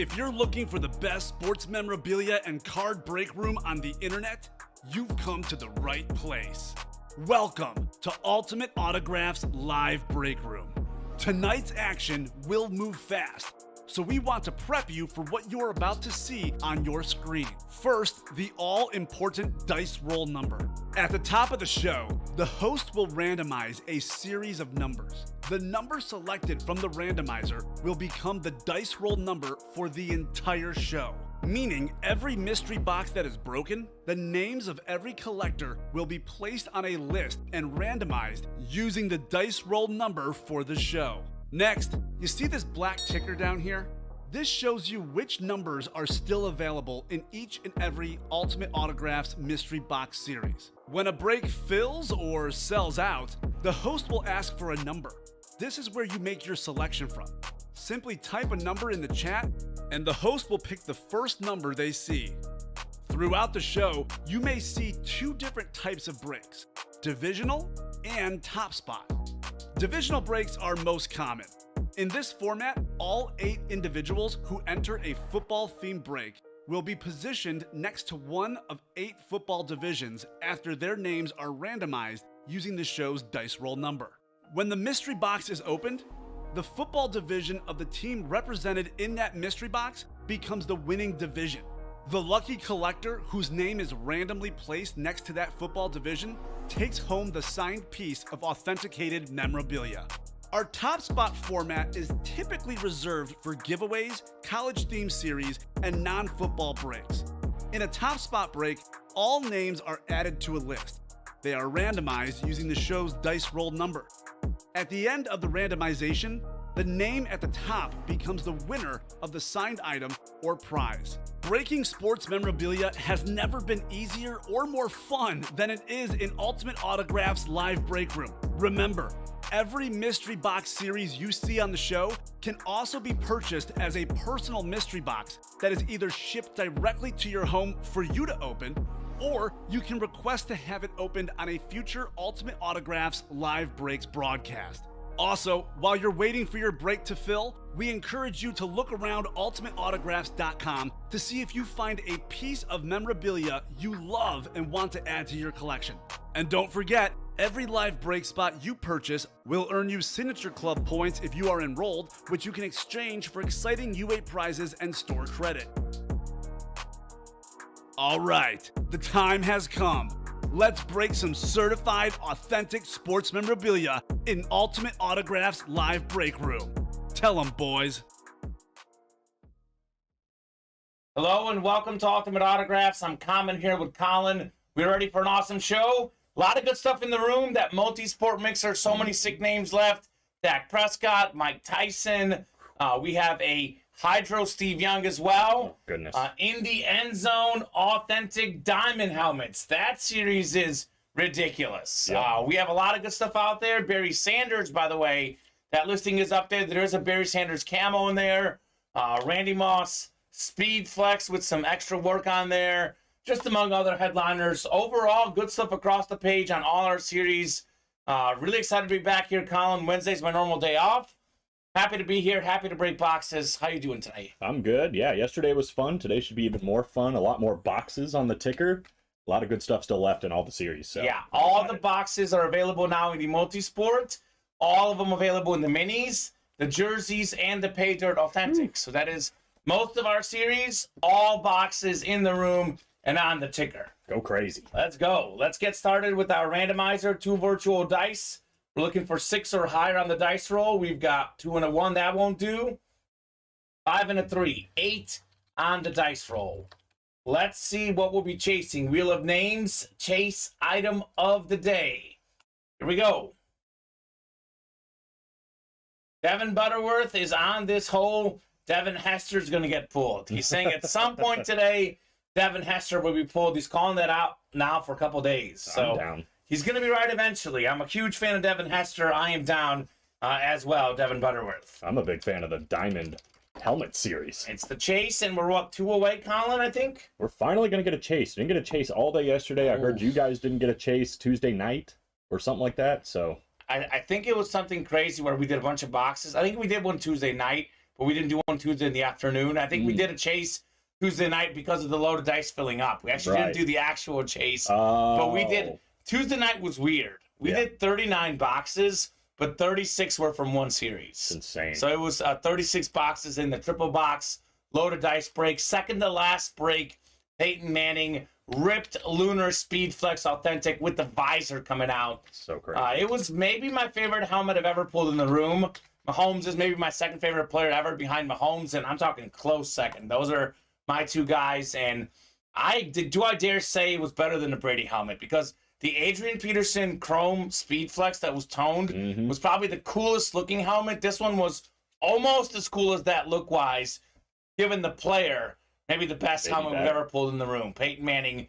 If you're looking for the best sports memorabilia and card break room on the internet, you've come to the right place. Welcome to Ultimate Autographs Live Break Room. Tonight's action will move fast, so we want to prep you for what you're about to see on your screen. First, the all-important dice roll number. At the top of the show, the host will randomize a series of numbers. The number selected from the randomizer will become the dice roll number for the entire show. Meaning every mystery box that is broken, the names of every collector will be placed on a list and randomized using the dice roll number for the show. Next, you see this black ticker down here? This shows you which numbers are still available in each and every Ultimate Autographs mystery box series. When a break fills or sells out, the host will ask for a number. This is where you make your selection from. Simply type a number in the chat, and the host will pick the first number they see. Throughout the show, you may see two different types of breaks, divisional and top spot. Divisional breaks are most common. In this format, all 8 individuals who enter a football-themed break will be positioned next to one of 8 football divisions after their names are randomized using the show's dice roll number. When the mystery box is opened, the football division of the team represented in that mystery box becomes the winning division. The lucky collector whose name is randomly placed next to that football division takes home the signed piece of authenticated memorabilia. Our top spot format is typically reserved for giveaways, college-themed series, and non-football breaks. In a top spot break, all names are added to a list. They are randomized using the show's dice roll number. At the end of the randomization, the name at the top becomes the winner of the signed item or prize. Breaking sports memorabilia has never been easier or more fun than it is in Ultimate Autographs Live Break Room. Remember, every mystery box series you see on the show can also be purchased as a personal mystery box that is either shipped directly to your home for you to open, or you can request to have it opened on a future Ultimate Autographs Live Breaks broadcast. Also, while you're waiting for your break to fill, we encourage you to look around ultimateautographs.com to see if you find a piece of memorabilia you love and want to add to your collection. And don't forget, every live break spot you purchase will earn you Signature Club points if you are enrolled, which you can exchange for exciting UA prizes and store credit. All right, the time has come. Let's break some certified, authentic sports memorabilia in Ultimate Autographs Live Break Room. Tell them, boys. Hello and welcome to Ultimate Autographs. I'm Kamen here with Colin. We're ready for an awesome show. A lot of good stuff in the room. That multi-sport mixer, so many sick names left. Dak Prescott, Mike Tyson. We have a Hydro Steve Young as well. Oh, goodness. In the end zone, authentic diamond helmets. That series is ridiculous. Yeah. We have a lot of good stuff out there. Barry Sanders, by the way, that listing is up there. There is a Barry Sanders camo in there. Randy Moss Speed Flex with some extra work on there, just among other headliners. Overall, good stuff across the page on all our series. Really excited to be back here, Colin. Wednesday's my normal day off. Happy to be here. Happy to break boxes. How you doing tonight? I'm good. Yeah, yesterday was fun. Today should be even more fun. A lot more boxes on the ticker. A lot of good stuff still left in all the series. So yeah, all the boxes are available now in the multi-sport. All of them available in the minis, the jerseys, and the pay dirt authentics. So that is most of our series. All boxes in the room and on the ticker. Go crazy. Let's go. Let's get started with our randomizer. 2 virtual dice. We're looking for 6 or higher on the dice roll. We've got 2 and a 1. That won't do. 5 and a 3. 8 on the dice roll. Let's see what we'll be chasing. Wheel of Names. Chase item of the day. Here we go. Devin Butterworth is on this hole. Devin Hester's going to get pulled. He's saying at some point today, Devin Hester will be pulled. He's calling that out now for a couple days. So I'm down. He's going to be right eventually. I'm a huge fan of Devin Hester. I am down as well, Devin Butterworth. I'm a big fan of the Diamond Helmet series. It's the chase, and we're up 2 away, Colin, I think. We're finally going to get a chase. Didn't get a chase all day yesterday. I heard you guys didn't get a chase Tuesday night or something like that. So I think it was something crazy where we did a bunch of boxes. I think we did one Tuesday night, but we didn't do one Tuesday in the afternoon. I think we did a chase Tuesday night because of the load of dice filling up. We actually didn't do the actual chase, but we did. Tuesday night was weird. We did 39 boxes, but 36 were from one series. It's insane. So it was 36 boxes in the triple box, load of dice break. Second to last break, Peyton Manning ripped Lunar Speed Flex Authentic with the visor coming out. So crazy. It was maybe my favorite helmet I've ever pulled in the room. Mahomes is maybe my second favorite player ever behind Mahomes, and I'm talking close second. Those are my two guys, and I dare say it was better than the Brady helmet, because the Adrian Peterson Chrome Speed Flex that was toned was probably the coolest looking helmet. This one was almost as cool as that look-wise, given the player. Maybe the best helmet we've ever pulled in the room. Peyton Manning,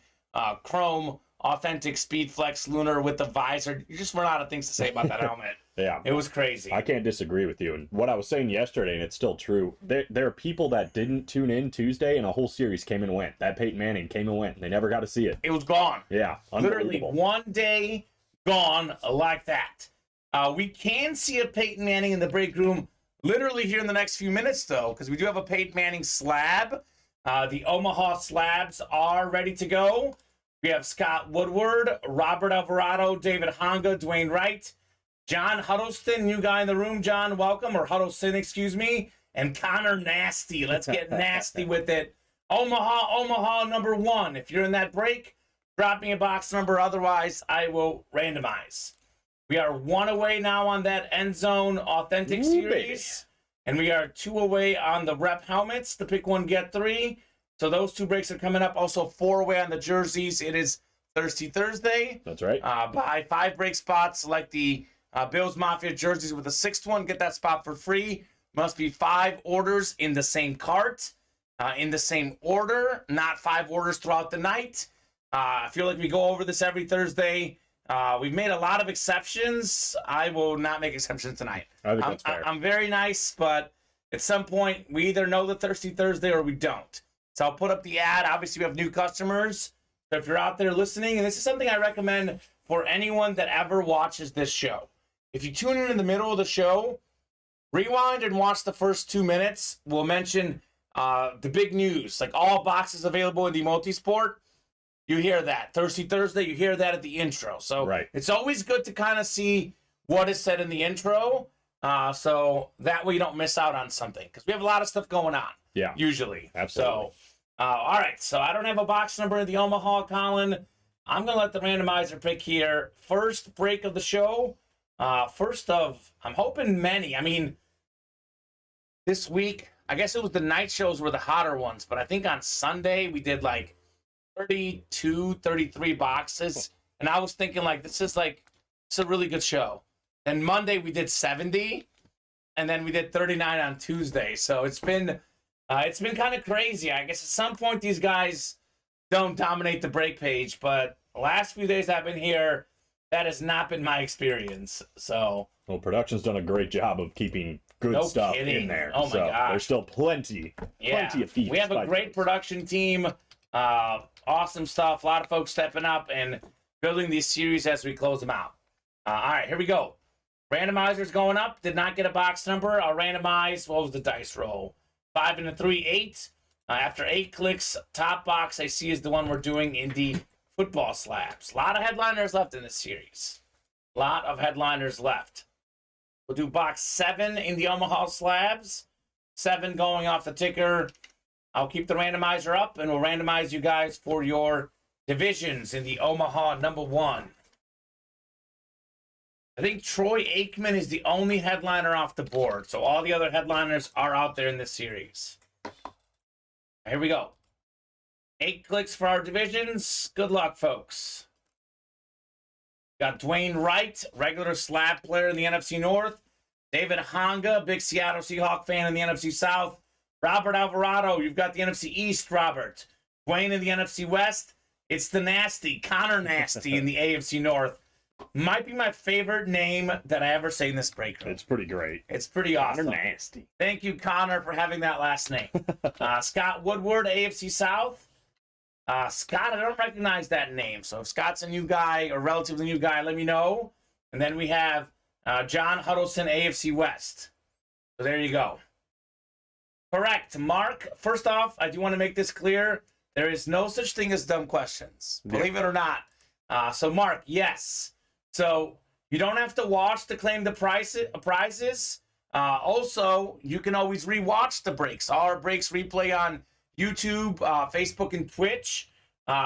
Chrome, Authentic Speed Flex Lunar with the visor. You just run out of things to say about that helmet. Yeah. It was crazy. I can't disagree with you. And what I was saying yesterday, and it's still true, there are people that didn't tune in Tuesday and a whole series came and went. That Peyton Manning came and went. They never got to see it. It was gone. Yeah. Literally one day gone like that. We can see a Peyton Manning in the break room literally here in the next few minutes, though, because we do have a Peyton Manning slab. The Omaha slabs are ready to go. We have Scott Woodward, Robert Alvarado, David Honga, Dwayne Wright, John Huddleston, new guy in the room. John, welcome, or Huddleston, excuse me, and Connor Nasty. Let's get nasty with it. Omaha number 1. If you're in that break, drop me a box number. Otherwise, I will randomize. We are 1 away now on that End Zone Authentic series. And we are 2 away on the rep helmets. The pick 1, get 3. So those 2 breaks are coming up. Also 4 away on the jerseys. It is Thirsty Thursday. That's right. Buy 5 break spots like the Bills Mafia jerseys with a 6th one. Get that spot for free. Must be 5 orders in the same cart, in the same order, not 5 orders throughout the night. I feel like we go over this every Thursday. We've made a lot of exceptions. I will not make exceptions tonight. I think that's fair. I'm very nice, but at some point, we either know the Thirsty Thursday or we don't. So I'll put up the ad. Obviously, we have new customers. So if you're out there listening, and this is something I recommend for anyone that ever watches this show. If you tune in the middle of the show, rewind and watch the first 2 minutes. We'll mention the big news, like all boxes available in the multisport. You hear that. Thirsty Thursday, you hear that at the intro. So It's always good to kind of see what is said in the intro, so that way you don't miss out on something. Because we have a lot of stuff going on. Yeah. Usually. Absolutely. So, all right. So I don't have a box number in the Omaha, Colin. I'm going to let the randomizer pick here. First break of the show. First of, I'm hoping many. I mean, this week, I guess it was the night shows were the hotter ones, but I think on Sunday we did like 32, 33 boxes. And I was thinking like, it's a really good show. And Monday we did 70, and then we did 39 on Tuesday. So it's been kind of crazy. I guess at some point these guys don't dominate the break page, but the last few days I've been here, that has not been my experience. So well, production's done a great job of keeping good stuff in there. Oh my gosh. There's still plenty of features. We have a great production team. Awesome stuff. A lot of folks stepping up and building these series as we close them out. All right, here we go. Randomizer's going up. Did not get a box number. I'll randomize. What was the dice roll? 5 and a 3, 8. After 8 clicks, top box I see is the one we're doing in the football slabs. A lot of headliners left in this series. A lot of headliners left. We'll do box 7 in the Omaha slabs. 7 going off the ticker. I'll keep the randomizer up, and we'll randomize you guys for your divisions in the Omaha number 1. I think Troy Aikman is the only headliner off the board, so all the other headliners are out there in this series. Here we go. 8 clicks for our divisions. Good luck, folks. Got Dwayne Wright, regular slab player in the NFC North. David Honga, big Seattle Seahawks fan in the NFC South. Robert Alvarado, you've got the NFC East, Robert. Dwayne in the NFC West. It's the Nasty, Connor Nasty in the AFC North. Might be my favorite name that I ever say in this break room. It's pretty great. It's pretty awesome. Connor Nasty. Thank you, Connor, for having that last name. Scott Woodward, AFC South. Scott, I don't recognize that name. So if Scott's a new guy or relatively new guy, let me know. And then we have John Huddleston, AFC West. So there you go. Correct. Mark, first off, I do want to make this clear. There is no such thing as dumb questions, believe it or not. So, Mark, yes. So, you don't have to watch to claim the prizes. Also, you can always rewatch the breaks. All our breaks replay on YouTube, Facebook, and Twitch.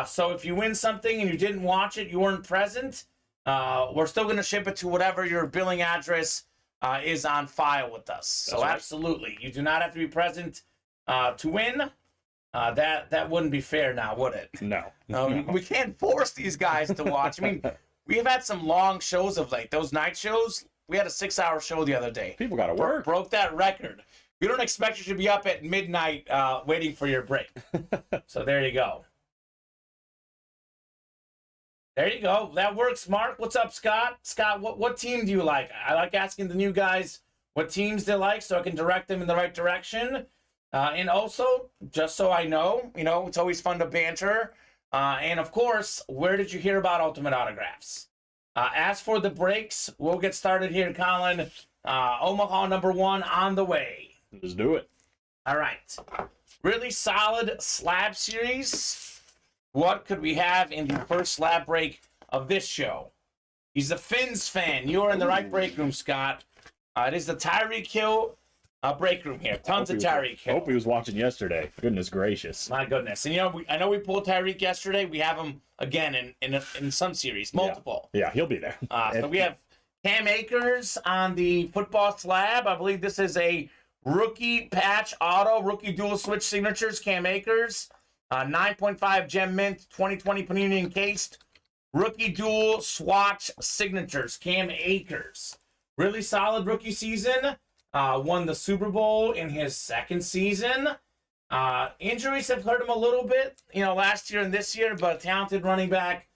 So, if you win something and you didn't watch it, you weren't present, we're still going to ship it to whatever your billing address is on file with us. So, right. Absolutely. You do not have to be present to win. That wouldn't be fair now, would it? No. We can't force these guys to watch. I mean, we have had some long shows of late. Those night shows, we had a 6-hour show the other day. People got to work. Broke that record. We don't expect you to be up at midnight waiting for your break. So there you go. There you go. That works, Mark. What's up, Scott? Scott, what team do you like? I like asking the new guys what teams they like so I can direct them in the right direction. And also, just so I know, it's always fun to banter. And of course, where did you hear about Ultimate Autographs? As for the breaks, we'll get started here, Colin. Omaha #1 on the way. Let's do it. All right. Really solid slab series. What could we have in the first slab break of this show? He's a Finns fan. You are in the right break room, Scott. It is the Tyreek Hill break room here. Tons of Tyreek Hill. Hope he was watching yesterday. Goodness gracious. My goodness. And I know we pulled Tyreek yesterday. We have him again in some series, multiple. Yeah, he'll be there. So we have Cam Akers on the football slab. I believe this is a rookie patch auto, rookie dual switch signatures, Cam Akers. 9.5 Gem Mint, 2020 Panini encased. Rookie dual swatch signatures, Cam Akers. Really solid rookie season. Won the Super Bowl in his second season. Injuries have hurt him a little bit, last year and this year, but a talented running back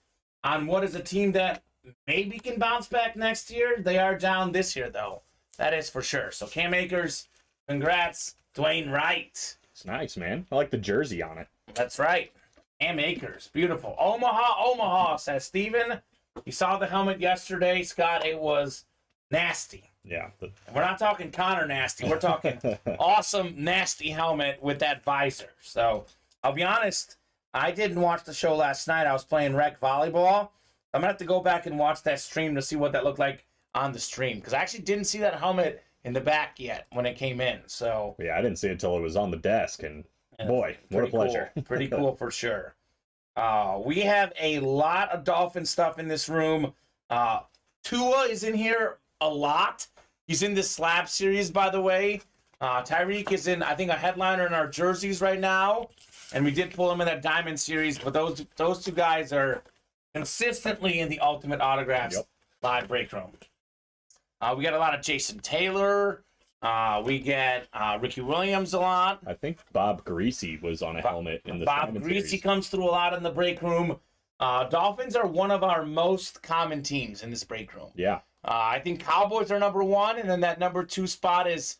on what is a team that maybe can bounce back next year. They are down this year, though. That is for sure. So Cam Akers, congrats. Dwayne Wright. It's nice, man. I like the jersey on it. That's right. Cam Akers. Beautiful. Omaha, says Steven. You saw the helmet yesterday, Scott. It was nasty. Yeah. We're not talking Connor nasty. We're talking awesome, nasty helmet with that visor. So, I'll be honest, I didn't watch the show last night. I was playing rec volleyball. I'm going to have to go back and watch that stream to see what that looked like on the stream. Because I actually didn't see that helmet in the back yet when it came in. So yeah, I didn't see it until it was on the desk. And boy, what a pleasure. Cool. Pretty cool for sure. We have a lot of Dolphin stuff in this room. Tua is in here a lot. He's in this slab series, by the way. Tyreek is in, I think, a headliner in our jerseys right now. And we did pull him in that Diamond series. But those two guys are consistently in the Ultimate Autographs live break room. We got a lot of Jason Taylor. We get Ricky Williams a lot. I think Bob Greasy was on a helmet in the Bob Greasy comes through a lot in the break room. Dolphins are one of our most common teams in this break room. Yeah. I think Cowboys are #1, and then that #2 spot is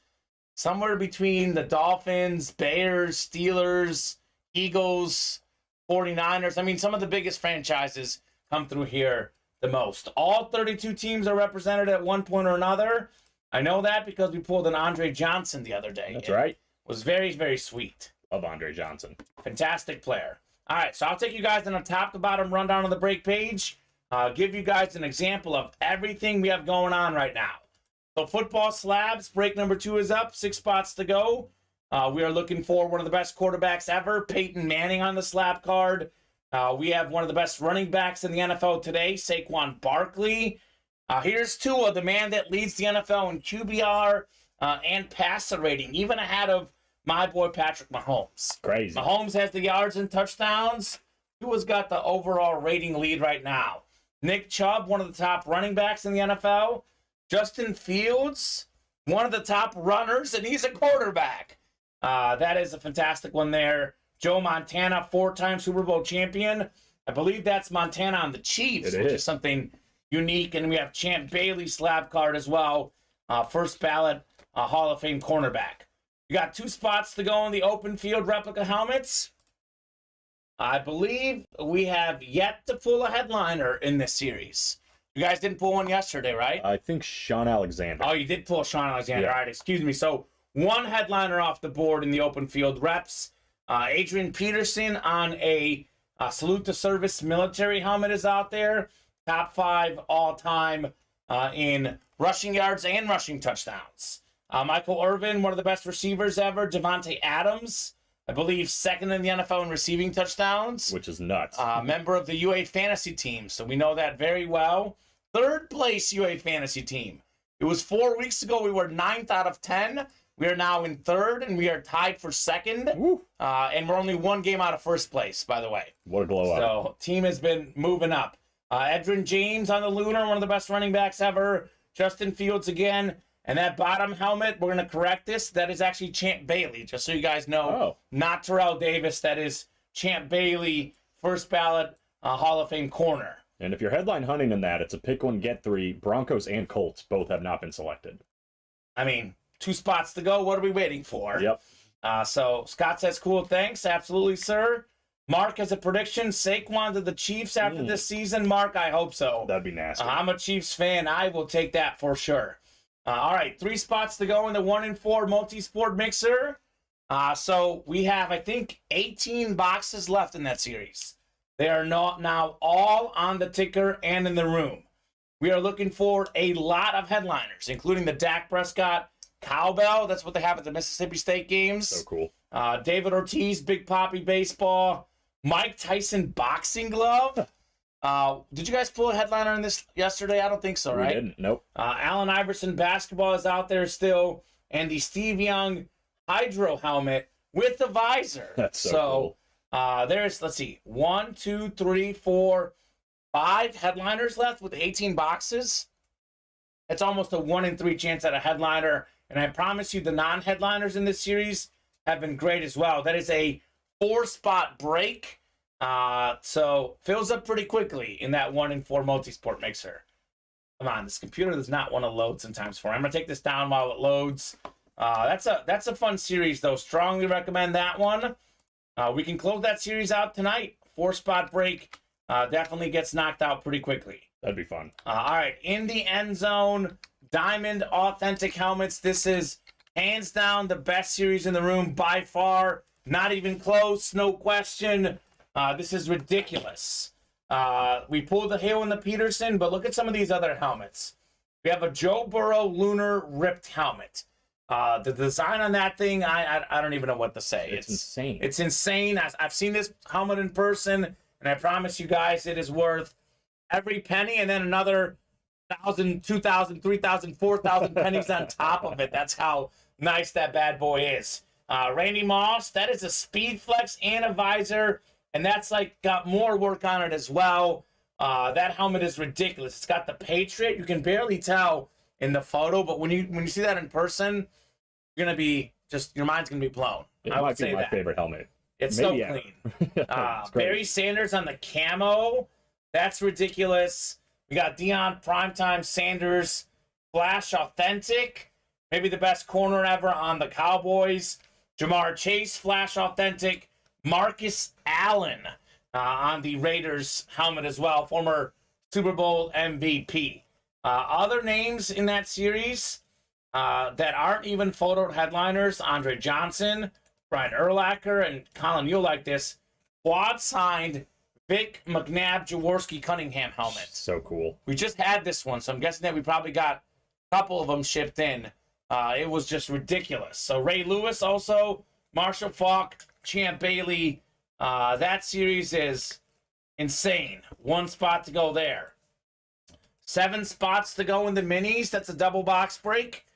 somewhere between the Dolphins, Bears, Steelers, Eagles, 49ers. I mean, some of the biggest franchises come through here the most. All 32 teams are represented at one point or another. I know that because we pulled an Andre Johnson the other day. That's right. It was very, very sweet. Love Andre Johnson. Fantastic player. All right, so I'll take you guys on a top-to-bottom rundown on the break page. Give you guys an example of everything we have going on right now. So football slabs, break #2 is up, 6 spots to go. We are looking for one of the best quarterbacks ever, Peyton Manning on the slab card. We have one of the best running backs in the NFL today, Saquon Barkley. Here's Tua, the man that leads the NFL in QBR and passer rating, even ahead of my boy Patrick Mahomes. Crazy. Mahomes has the yards and touchdowns. Tua's got the overall rating lead right now. Nick Chubb, one of the top running backs in the NFL. Justin Fields, one of the top runners, and he's a quarterback. That is a fantastic one there. Joe Montana, 4-time Super Bowl champion. I believe that's Montana on the Chiefs, which is something unique. And we have Champ Bailey slab card as well. First ballot Hall of Fame cornerback. You got 2 spots to go in the open field replica helmets. I believe we have yet to pull a headliner in this series. You guys didn't pull one yesterday, right? I think Sean Alexander. Oh, you did pull Sean Alexander. Yeah. All right, excuse me. So one headliner off the board in the open field reps. Adrian Peterson on a salute to service military helmet is out there. Top 5 all-time in rushing yards and rushing touchdowns. Michael Irvin, one of the best receivers ever. Devontae Adams, I believe second in the NFL in receiving touchdowns. Which is nuts. Member of the UA fantasy team, so we know that very well. Third place UA fantasy team. It was 4 weeks ago. We were 9th out of 10. We are now in 3rd, and we are tied for 2nd. And we're only 1 game out of 1st place, by the way. What a glow up. So, team has been moving up. Edrin James on the Lunar, one of the best running backs ever. Justin Fields again. And that bottom helmet, we're going to correct this. That is actually Champ Bailey, just so you guys know. Oh. Not Terrell Davis. That is Champ Bailey, first ballot Hall of Fame corner. And if you're headline hunting in that, it's a pick 1, get 3. Broncos and Colts both have not been selected. I mean, 2 spots to go. What are we waiting for? Yep. So Scott says, cool, thanks. Absolutely, sir. Mark has a prediction. Saquon to the Chiefs after this season. Mark, I hope so. That'd be nasty. I'm a Chiefs fan. I will take that for sure. All right, 3 spots to go in the 1 and 4 multi-sport mixer. So we have, I think, 18 boxes left in that series. They are now all on the ticker and in the room. We are looking for a lot of headliners, including the Dak Prescott cowbell. That's what they have at the Mississippi State games. So cool. David Ortiz, Big Papi baseball. Mike Tyson boxing glove. Did you guys pull a headliner in this yesterday? I don't think so, right? We didn't. Nope. Allen Iverson basketball is out there still. And the Steve Young hydro helmet with the visor. That's so cool. There's, let's see, 1, 2, 3, 4, 5 headliners left with 18 boxes. It's almost a 1 in 3 chance at a headliner. And I promise you the non-headliners in this series have been great as well. That is a 4-spot break. So fills up pretty quickly in that 1 in 4 multi-sport mixer. Come on, this computer does not want to load sometimes for me. I'm going to take this down while it loads. That's a fun series, though. Strongly recommend that one. We can close that series out tonight. 4-spot break definitely gets knocked out pretty quickly. That'd be fun. All right, in the end zone, Diamond Authentic Helmets. This is hands down the best series in the room by far. Not even close, no question. This is ridiculous. We pulled the Hale and the Peterson, but look at some of these other helmets. We have a Joe Burrow Lunar ripped helmet. The design on that thing, I don't even know what to say. It's insane. It's insane. I've seen this helmet in person, and I promise you guys it is worth every penny and then another 1,000, 2,000, 3,000, 4,000 pennies on top of it. That's how nice that bad boy is. Randy Moss, that is a speed flex and a visor, and that's like got more work on it as well. That helmet is ridiculous. It's got the Patriot. You can barely tell in the photo, but when you see that in person, you're gonna be just your mind's gonna be blown. It I would might be say my that. favorite helmet. It's Maybe so ever. clean. It's great. Barry Sanders on the camo. That's ridiculous. We got Deion Primetime Sanders Flash Authentic. Maybe the best corner ever on the Cowboys. Jamar Chase Flash Authentic. Marcus Allen on the Raiders helmet as well. Former Super Bowl MVP. Other names in that series that aren't even photo headliners. Andre Johnson, Brian Urlacher, and Colin, you'll like this. Quad signed Vic McNabb Jaworski Cunningham helmet. So cool. We just had this one, so I'm guessing that we probably got a couple of them shipped in. It was just ridiculous. So Ray Lewis also, Marshall Faulk, Champ Bailey. That series is insane. 1 spot to go there. 7 spots to go in the minis. That's a double box break.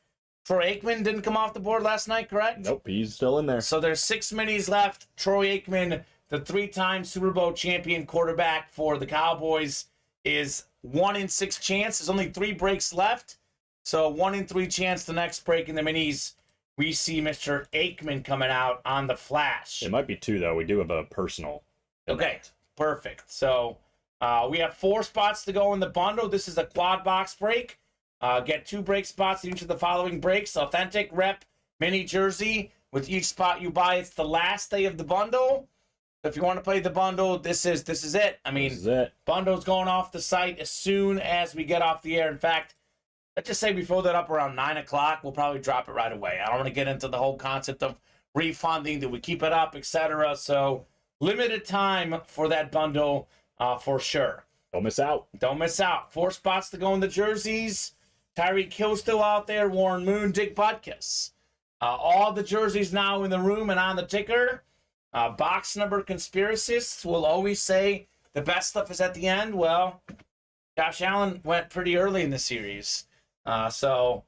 Troy Aikman didn't come off the board last night, correct? Nope, he's still in there. So there's 6 minis left. Troy Aikman, the 3-time Super Bowl champion quarterback for the Cowboys, is 1 in 6 chance. There's only 3 breaks left. So 1 in 3 chance the next break in the minis, we see Mr. Aikman coming out on the flash. It might be 2, though. We do have a personal. Okay, perfect. So we have 4 spots to go in the bundle. This is a quad box break. Get 2 break spots in each of the following breaks. Authentic rep mini jersey. With each spot you buy, it's the last day of the bundle. If you want to play the bundle, this is it. I mean, This is it. bundle's going off the site as soon as we get off the air. In fact, let's just say we fill that up around 9 o'clock. We'll probably drop it right away. I don't want to get into the whole concept of refunding. Do we keep it up, etc.? So limited time for that bundle for sure. Don't miss out. Don't miss out. 4 spots to go in the jerseys. Tyreek Hill still out there. Warren Moon, Dick Butkus. All the jerseys now in the room and on the ticker. Box number conspiracists will always say the best stuff is at the end. Well, Josh Allen went pretty early in the series. So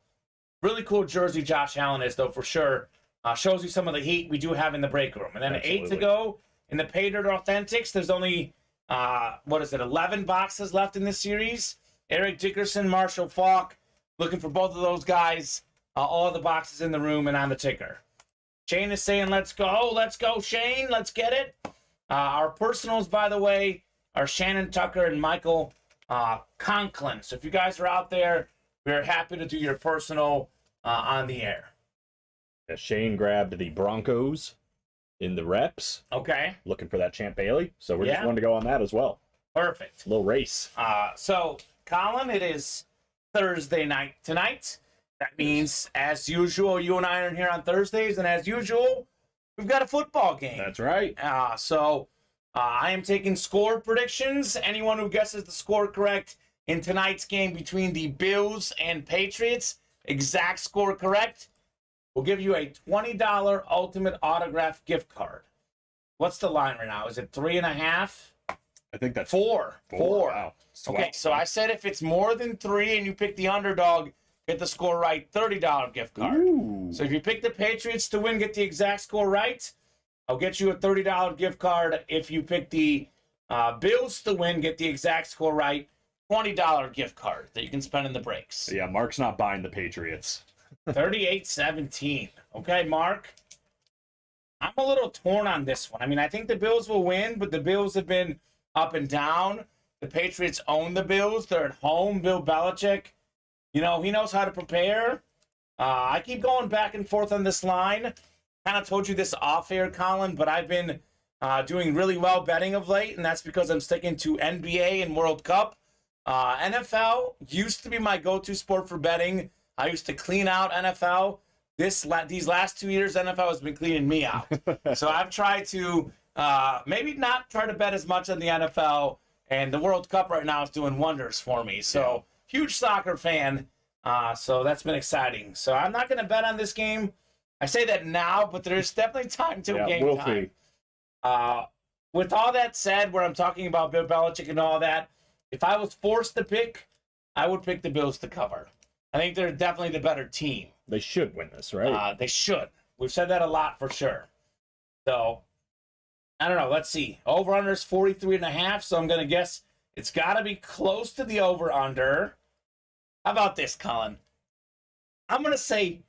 really cool jersey Josh Allen is, though, for sure. Shows you some of the heat we do have in the break room. And then Absolutely. 8 to go in the Pay Dirt Authentics. There's only, 11 boxes left in this series. Eric Dickerson, Marshall Faulk. Looking for both of those guys. All the boxes in the room and on the ticker. Shane is saying, let's go. Let's go, Shane. Let's get it. Our personals, by the way, are Shannon Tucker and Michael Conklin. So if you guys are out there, we're happy to do your personal on the air. Shane grabbed the Broncos in the reps. Okay. Looking for that Champ Bailey. So we're Yeah. just wanting to go on that as well. Perfect. Little race. So, Colin, it is Thursday night tonight. That means, as usual, you and I are here on Thursdays, and as usual, we've got a football game. That's right. So, I am taking score predictions. Anyone who guesses the score correct in tonight's game between the Bills and Patriots, exact score correct, will give you a $20 Ultimate Autograph gift card. What's the line right now? Is it 3.5? I think that's 4. Wow. Okay, so I said if it's more than 3 and you pick the underdog, get the score right, $30 gift card. Ooh. So if you pick the Patriots to win, get the exact score right, I'll get you a $30 gift card. If you pick the Bills to win, get the exact score right, $20 gift card that you can spend in the breaks. Yeah, Mark's not buying the Patriots. 38-17. Okay, Mark. I'm a little torn on this one. I mean, I think the Bills will win, but the Bills have been up and down. The Patriots own the Bills. They're at home. Bill Belichick, he knows how to prepare. I keep going back and forth on this line. Kind of told you this off air, Colin, but I've been doing really well betting of late, and that's because I'm sticking to NBA and World Cup. NFL used to be my go-to sport for betting. I used to clean out NFL. These last 2 years, NFL has been cleaning me out. So I've tried to maybe not try to bet as much on the NFL, and the World Cup right now is doing wonders for me. So huge soccer fan. So that's been exciting. So I'm not going to bet on this game. I say that now, but there's definitely time till game we'll time. see. With all that said, where I'm talking about Bill Belichick and all that, if I was forced to pick, I would pick the Bills to cover. I think they're definitely the better team. They should win this, right? They should. We've said that a lot for sure. So, I don't know. Let's see. Over-under is 43.5, so I'm going to guess it's got to be close to the over-under. How about this, Colin? I'm going to say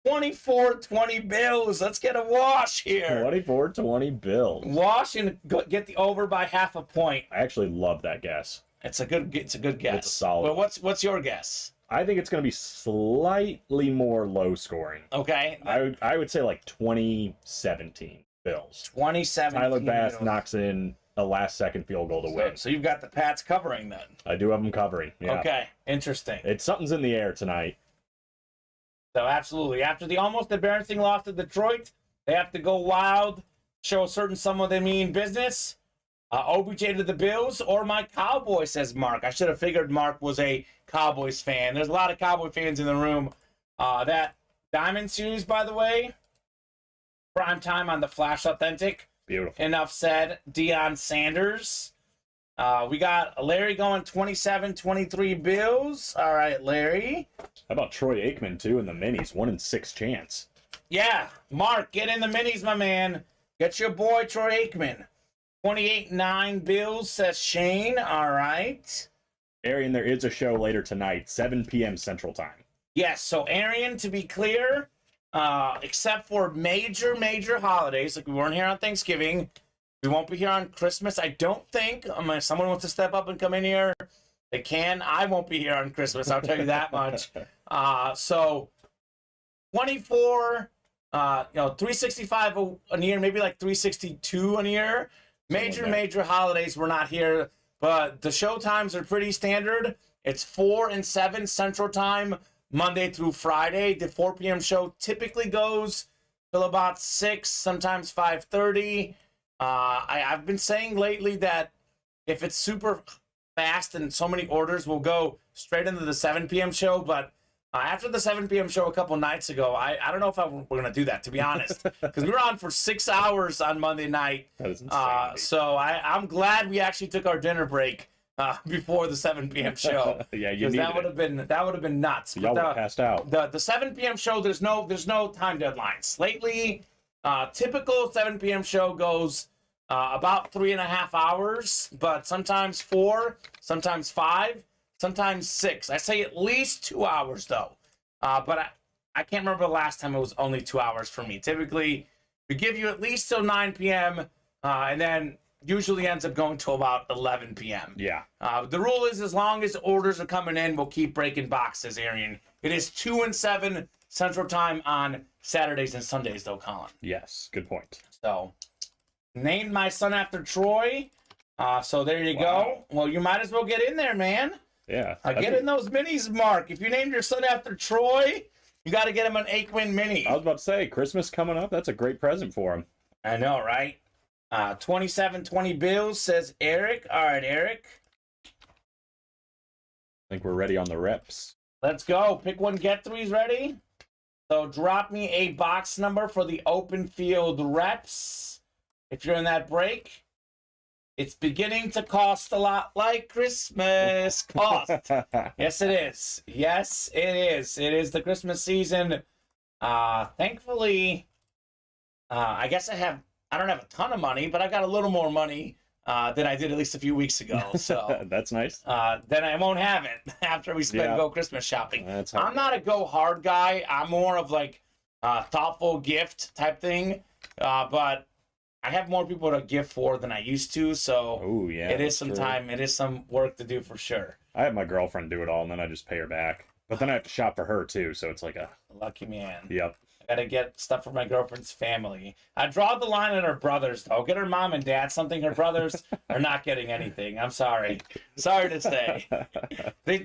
24-20 Bills. Let's get a wash here. 24-20 Bills. Wash and get the over by half a point. I actually love that guess. It's a good guess. It's a solid. Well, what's your guess? I think it's going to be slightly more low scoring. Okay. I would say like 2017 Bills. 2017. Tyler Bass knocks in a last-second field goal to win. So you've got the Pats covering then. I do have them covering. Yeah. Okay. Interesting. Something's in the air tonight. So absolutely. After the almost embarrassing loss to Detroit, they have to go wild, show a certain someone they mean business. OBJ to the Bills or my Cowboys, says Mark. I should have figured Mark was a Cowboys fan. There's a lot of Cowboy fans in the room. That Diamond Series, by the way, prime time on the Flash Authentic. Beautiful. Enough said. Deion Sanders. We got Larry going 27-23 Bills. All right, Larry. How about Troy Aikman, too, in the minis? 1 in 6 chance. Yeah, Mark, get in the minis, my man. Get your boy Troy Aikman. 28-9 Bills, says Shane. All right. Arian, there is a show later tonight, 7 p.m. Central Time. Yes, so Arian, to be clear, except for major holidays, like we weren't here on Thanksgiving, we won't be here on Christmas. I don't think, if someone wants to step up and come in here, they can. I won't be here on Christmas, I'll tell you that much. So 24, 365 a year, maybe like 362 a year. Major holidays, we're not here, but the show times are pretty standard. It's 4 and 7 Central Time, Monday through Friday. The 4 p.m. show typically goes till about 6, sometimes 5:30. I've been saying lately that if it's super fast and so many orders, we'll go straight into the 7 p.m. show. But after the 7 p.m. show a couple nights ago, I don't know if we're going to do that, to be honest, because we were on for 6 hours on Monday night. That is insane. So I'm glad we actually took our dinner break before the 7 p.m. show. Yeah, you needed that would have been nuts. Y'all would have passed out. The 7 p.m. show, there's no time deadlines. Lately, typical 7 p.m. show goes about 3.5 hours, but sometimes 4, sometimes 5, sometimes 6. I say at least 2 hours though. But I can't remember the last time it was only 2 hours for me. Typically, we give you at least till 9 p.m. And then usually ends up going to about 11 p.m. Yeah. The rule is as long as orders are coming in, we'll keep breaking boxes, Arian. It is 2 and 7 Central Time on Saturdays and Sundays, though, Colin. Yes, good point. So, named my son after Troy. So there you go. Well, you might as well get in there, man. Yeah. Get in those minis, Mark. If you named your son after Troy, you got to get him an 8-win mini. I was about to say, Christmas coming up, that's a great present for him. I know, right? 2720 bills, says Eric. All right, Eric. I think we're ready on the reps. Let's go. Pick one, get threes ready. So drop me a box number for the open field reps. If you're in that break, it's beginning to cost a lot like Christmas cost. Yes, it is. Yes, it is. It is the Christmas season. Thankfully, I guess I don't have a ton of money, but I got a little more money than I did at least a few weeks ago. So that's nice. Then I won't have it after we go Christmas shopping. I'm not a go hard guy. I'm more of like a thoughtful gift type thing. But I have more people to gift for than I used to. So it is some time. It is some work to do for sure. I have my girlfriend do it all, and then I just pay her back. But then I have to shop for her too. So it's like a lucky man. Yep. Gotta get stuff for my girlfriend's family. I draw the line at her brothers, though. Get her mom and dad something. Her brothers are not getting anything. I'm sorry. Sorry to say.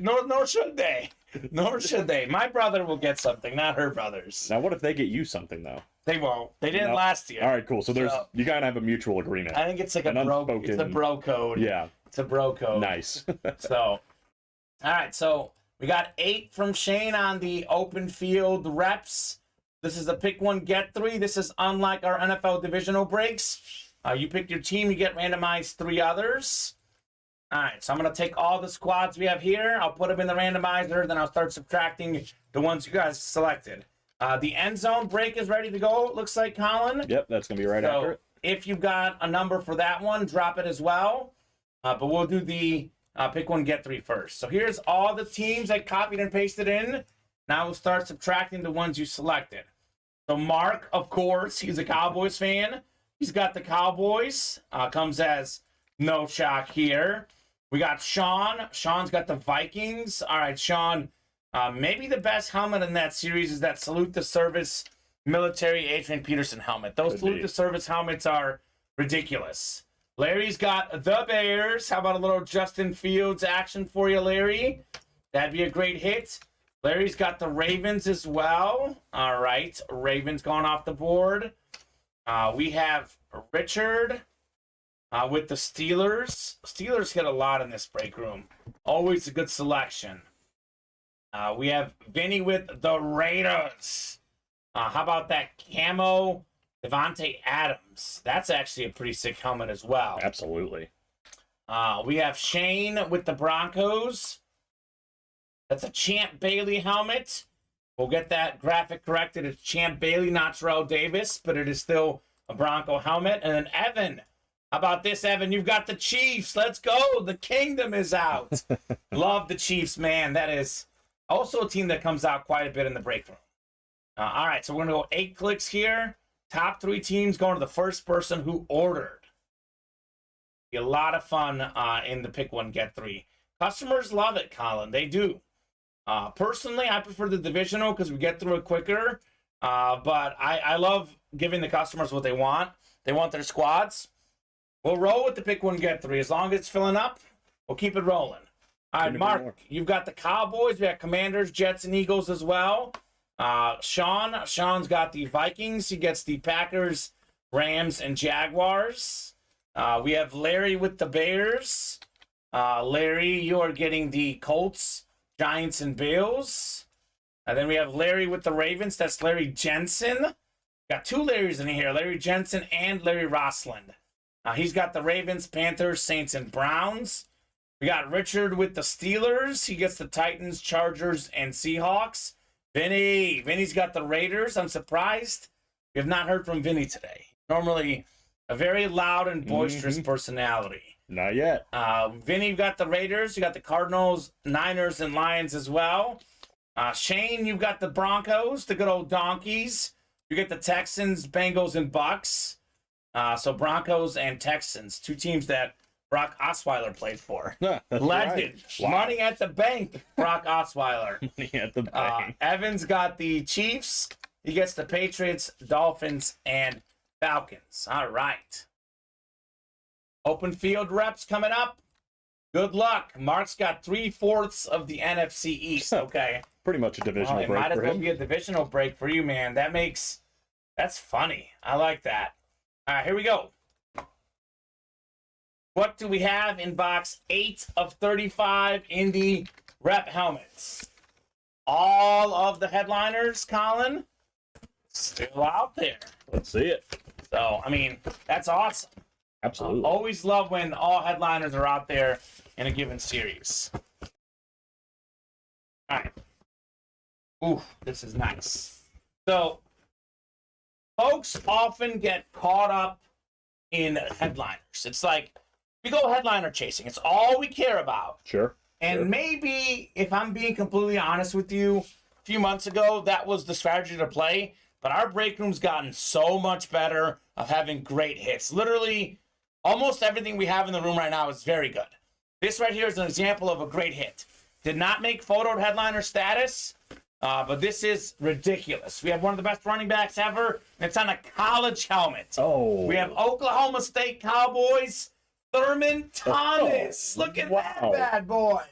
Nor should they. Nor should they. My brother will get something, not her brothers. Now, what if they get you something, though? They won't. They didn't last year. All right, cool. So you gotta have a mutual agreement. I think it's like a bro code. Yeah. It's a bro code. Nice. So, all right. So we got 8 from Shane on the open field reps. This is a pick one, get 3. This is unlike our NFL divisional breaks. You pick your team, you get randomized 3 others. All right, so I'm going to take all the squads we have here. I'll put them in the randomizer, then I'll start subtracting the ones you guys selected. The end zone break is ready to go, it looks like, Colin. Yep, that's going to be right after it. If you've got a number for that one, drop it as well. But we'll do the pick one, get 3 first. So here's all the teams I copied and pasted in. Now we'll start subtracting the ones you selected. So Mark, of course, he's a Cowboys fan. He's got the Cowboys. Comes as no shock here. We got Sean. Sean's got the Vikings. All right, Sean. Maybe the best helmet in that series is that Salute the Service military Adrian Peterson helmet. Those Salute the Service helmets are ridiculous. Larry's got the Bears. How about a little Justin Fields action for you, Larry? That'd be a great hit. Larry's got the Ravens as well. All right, Ravens going off the board. We have Richard with the Steelers. Steelers hit a lot in this break room. Always a good selection. We have Vinny with the Raiders. How about that camo Devontae Adams? That's actually a pretty sick helmet as well. Absolutely. We have Shane with the Broncos. That's a Champ Bailey helmet. We'll get that graphic corrected. It's Champ Bailey, not Terrell Davis, but it is still a Bronco helmet. And then Evan. How about this, Evan? You've got the Chiefs. Let's go. The kingdom is out. Love the Chiefs, man. That is also a team that comes out quite a bit in the break room. All right, so we're going to go 8 clicks here. Top 3 teams going to the first person who ordered. Be a lot of fun in the pick one, get 3. Customers love it, Colin. They do. Personally, I prefer the divisional because we get through it quicker. But I love giving the customers what they want. They want their squads. We'll roll with the pick one, get 3. As long as it's filling up, we'll keep it rolling. All right, Couldn't agree more. Mark, you've got the Cowboys. We got Commanders, Jets, and Eagles as well. Sean's got the Vikings. He gets the Packers, Rams, and Jaguars. We have Larry with the Bears. Larry, you are getting the Colts, Giants, and Bills. And then we have Larry with the Ravens. That's Larry Jensen. Got two Larrys in here, Larry Jensen and Larry Rossland. He's got the Ravens, Panthers, Saints, and Browns. We got Richard with the Steelers. He gets the Titans, Chargers, and Seahawks. Vinny's got the Raiders. I'm surprised we have not heard from Vinny today. Normally a very loud and boisterous personality. Not yet. Vinny, you've got the Raiders. You got the Cardinals, Niners, and Lions as well. Shane, you've got the Broncos, the good old Donkeys. You get the Texans, Bengals, and Bucks. So Broncos and Texans, two teams that Brock Osweiler played for. That's Legend. right. Wow. Money at the bank, Brock Osweiler. Money at the bank. Evan's got the Chiefs. He gets the Patriots, Dolphins, and Falcons. All right. Open field reps coming up. Good luck. Mark's got 3/4 of the NFC East. Okay. Pretty much a divisional It break might as for well him. be a divisional break for you, man. That's funny. I like that. All right, here we go. What do we have in box 8 of 35 in the rep helmets? All of the headliners, Colin, still out there. Let's see it. So, I mean, that's awesome. Absolutely. Always love when all headliners are out there in a given series. All right. Ooh, this is nice. So, folks often get caught up in headliners. It's like, we go headliner chasing. It's all we care about. Sure. And sure. maybe, if I'm being completely honest with you, a few months ago, that was the strategy to play. But our break room's gotten so much better of having great hits. Literally, almost everything we have in the room right now is very good. This right here is an example of a great hit. Did not make photo headliner status, but this is ridiculous. We have one of the best running backs ever, and it's on a college helmet. Oh. We have Oklahoma State Cowboys, Thurman Thomas. Look at that bad boy.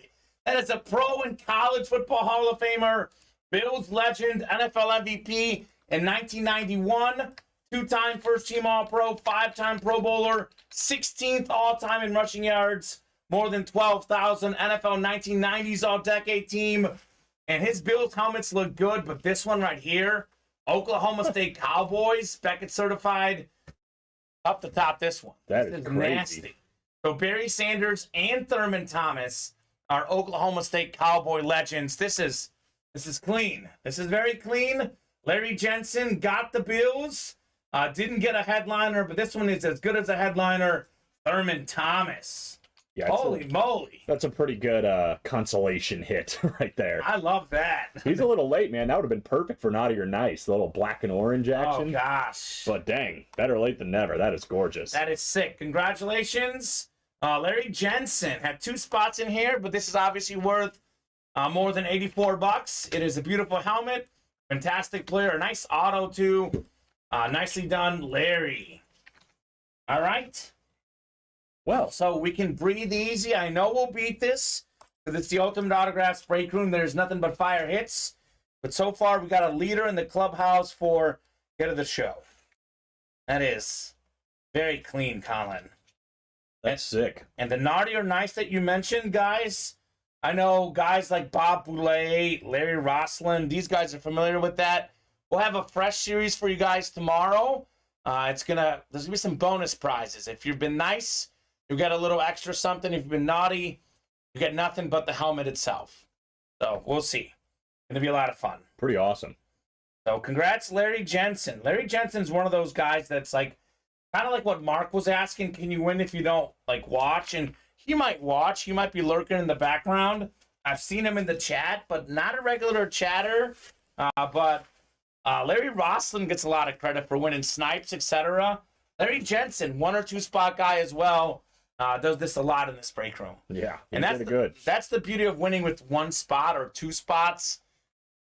That is a pro and college football Hall of Famer, Bills legend, NFL MVP in 1991, two-time first-team All-Pro, five-time Pro Bowler, 16th all-time in rushing yards, more than 12,000, NFL 1990s All-Decade Team. And his Bills helmets look good, but this one right here, Oklahoma State Cowboys, Beckett certified, up the top this one. That This is crazy. nasty. So Barry Sanders and Thurman Thomas are Oklahoma State Cowboy legends. This is clean. This is very clean. Larry Jensen got the Bills. Didn't get a headliner, but this one is as good as a headliner. Thurman Thomas. Yeah, Holy moly. That's a pretty good consolation hit right there. I love that. He's a little late, man. That would have been perfect for Naughty or Nice. The little black and orange action. Oh, gosh. But dang, better late than never. That is gorgeous. That is sick. Congratulations. Larry Jensen had 2 spots in here, but this is obviously worth more than $84. It is a beautiful helmet. Fantastic player. A nice auto, too. Nicely done, Larry. All right. Well, So we can breathe easy. I know we'll beat this because it's the Ultimate Autograph Break Room. There's nothing but fire hits. But so far, we got a leader in the clubhouse for hit of the show. That is very clean, Colin. that's sick. And the Naughty or Nice that you mentioned, guys, I know guys like Bob Boulay, Larry Rossland, these guys are familiar with that. We'll have a fresh series for you guys tomorrow. There's gonna be some bonus prizes. If you've been nice, you get a little extra something. If you've been naughty, you get nothing but the helmet itself. So we'll see. Gonna be a lot of fun. Pretty awesome. So congrats, Larry Jensen. Larry Jensen's one of those guys that's like, kind of like what Mark was asking. Can you win if you don't like watch? And he might watch. He might be lurking in the background. I've seen him in the chat, but not a regular chatter. But Larry Rossland gets a lot of credit for winning snipes, etc. Larry Jensen, 1 or 2 spot guy as well, does this a lot in this break room. Yeah, And that's good. That's the beauty of winning with 1 spot or 2 spots.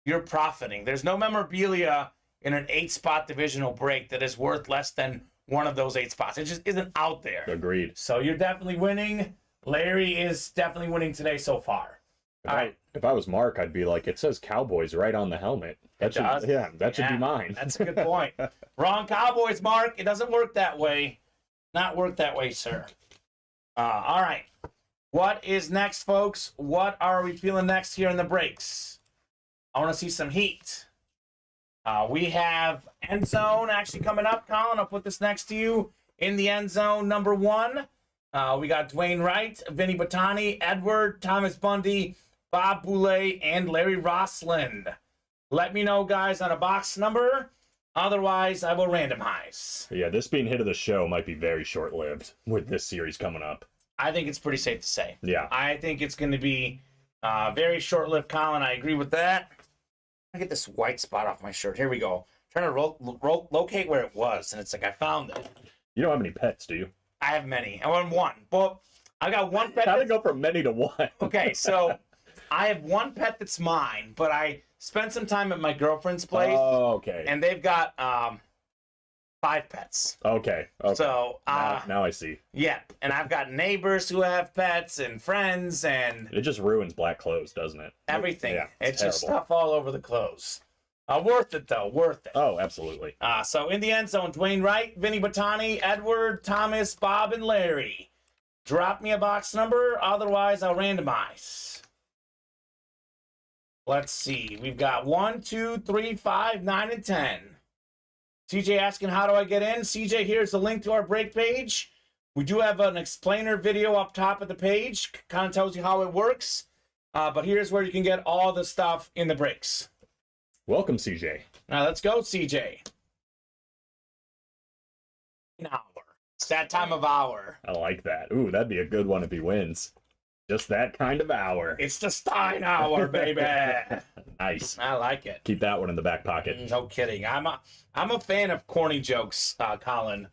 You're profiting. There's no memorabilia in an 8-spot divisional break that is worth less than one of those 8 spots. It just isn't out there. Agreed. So you're definitely winning. Larry is definitely winning today so far. If I was Mark, I'd be like, it says Cowboys right on the helmet. That should, does? yeah, that should be mine. That's a good point. Wrong Cowboys, Mark. It doesn't work that way. Not work that way, sir. All right. What is next, folks? What are we feeling next here in the breaks? I want to see some heat. We have end zone actually coming up, Colin. I'll put this next to you. In the end zone, number 1. We got Dwayne Wright, Vinny Bottani, Edward, Thomas Bundy, Bob Boulay, and Larry Rossland. Let me know, guys, on a box number. Otherwise, I will randomize. Yeah, this being hit of the show might be very short-lived with this series coming up. I think it's pretty safe to say. Yeah. I think it's going to be very short-lived, Colin. I agree with that. I get this white spot off my shirt. Here we go. Trying to locate where it was, and it's like I found it. You don't have any pets, do you? I have many. I want one. Well, I got one pet. How to go from many to one? Okay, so I have one pet that's mine, but I spent some time at my girlfriend's place. Oh, okay. And they've got 5 pets. Okay. So now I see. Yeah, and I've got neighbors who have pets and friends and It just ruins black clothes, doesn't it? everything. Yeah, it's just terrible. stuff all over the clothes. Worth it though, worth it. Oh, absolutely. So in the end zone, Dwayne Wright, Vinny Bottani, Edward, Thomas, Bob, and Larry. Drop me a box number, otherwise I'll randomize. Let's see. We've got 1, 2, 3, 5, 9, and 10. CJ asking, how do I get in? CJ, here's the link to our break page. We do have an explainer video up top of the page. Kind of tells you how it works. But here's where you can get all the stuff in the breaks. Welcome, CJ. Now let's go, CJ. An hour. It's that time of hour. I like that. Ooh, that'd be a good one if he wins. Just that kind of hour. It's the Stein hour, baby. Nice. I like it. Keep that one in the back pocket. No kidding. I'm a fan of corny jokes, Colin.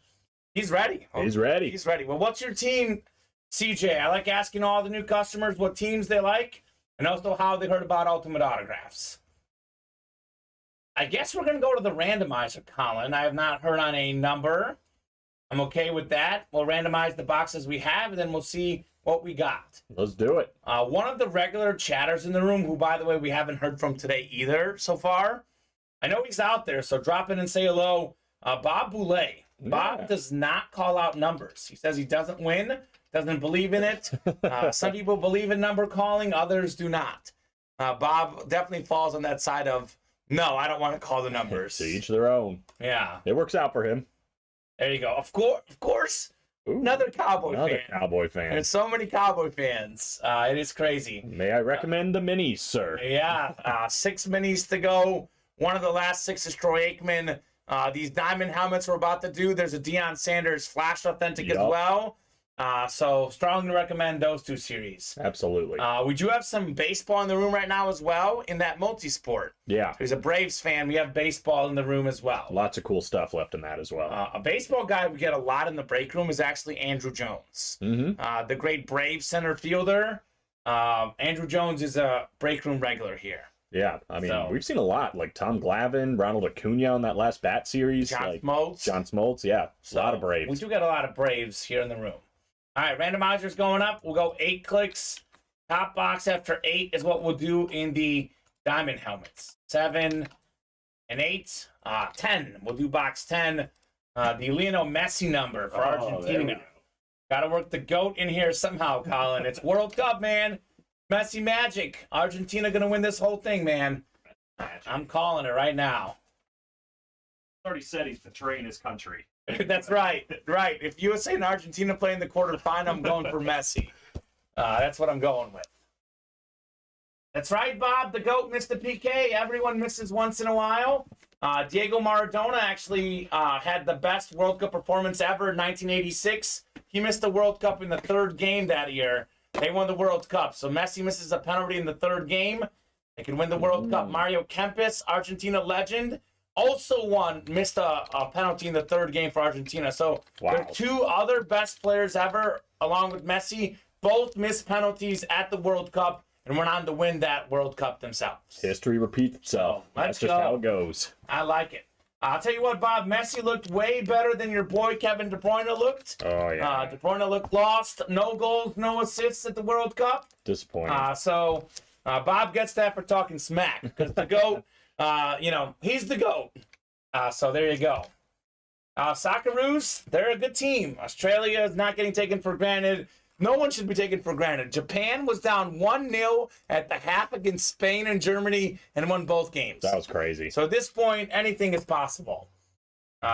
He's ready. He's ready. He's ready. Well, what's your team, CJ? I like asking all the new customers what teams they like and also how they heard about Ultimate Autographs. I guess we're going to go to the randomizer, Colin. I have not heard on a number. I'm okay with that. We'll randomize the boxes we have, and then we'll see what we got. Let's do it. One of the regular chatters in the room, who, by the way, we haven't heard from today either so far. I know he's out there, so drop in and say hello. Bob Boulay. Bob does not call out numbers. He says he doesn't win, doesn't believe in it. Some people believe in number calling, others do not. Bob definitely falls on that side of, no, I don't want to call the numbers. To each their own. Yeah. It works out for him. There you go. Of course. Ooh, Another Cowboy another fan. Cowboy fan. There's so many Cowboy fans. It is crazy. May I recommend the minis, sir? Yeah. 6 minis to go. One of the last 6 is Troy Aikman. These diamond helmets we're about to do, there's a Deion Sanders Flash Authentic as well. So strongly recommend those 2 series. Absolutely. We do have some baseball in the room right now as well in that multi-sport. Yeah. He's a Braves fan. We have baseball in the room as well. Lots of cool stuff left in that as well. A baseball guy we get a lot in the break room is actually Andrew Jones. Mm-hmm. The great Braves center fielder. Andrew Jones is a break room regular here. Yeah, I mean, we've seen a lot, like Tom Glavine, Ronald Acuna on that last bat series. John Smoltz. Yeah, a lot of Braves. We do get a lot of Braves here in the room. All right, randomizer's going up. We'll go 8 clicks. Top box after 8 is what we'll do in the diamond helmets. 7 and 8. 10. We'll do box 10. The Lionel Messi number for Argentina. Got to work the GOAT in here somehow, Colin. It's World Cup, man. Messi magic. Argentina going to win this whole thing, man. I'm calling it right now. Already said he's betraying his country. That's right. Right. If USA and Argentina play in the quarterfinal, I'm going for Messi. That's what I'm going with. That's right, Bob. The GOAT missed the PK. Everyone misses once in a while. Diego Maradona actually had the best World Cup performance ever in 1986. He missed the World Cup in the 3rd game that year. They won the World Cup. So Messi misses a penalty in the 3rd game. They can win the World Cup. Mario Kempes, Argentina legend, also missed a penalty in the 3rd game for Argentina. So their 2 other best players ever, along with Messi, both missed penalties at the World Cup and went on to win that World Cup themselves. History repeats itself. That's just how it goes. I like it. I'll tell you what, Bob, Messi looked way better than your boy Kevin De Bruyne looked. Oh, yeah. De Bruyne looked lost. No goals, no assists at the World Cup. Disappointing. So Bob gets that for talking smack because the GOAT, he's the GOAT. So there you go. Socceroos, they're a good team. Australia is not getting taken for granted. No one should be taken for granted. Japan was down 1-0 at the half against Spain and Germany and won both games. That was crazy. So at this point, anything is possible.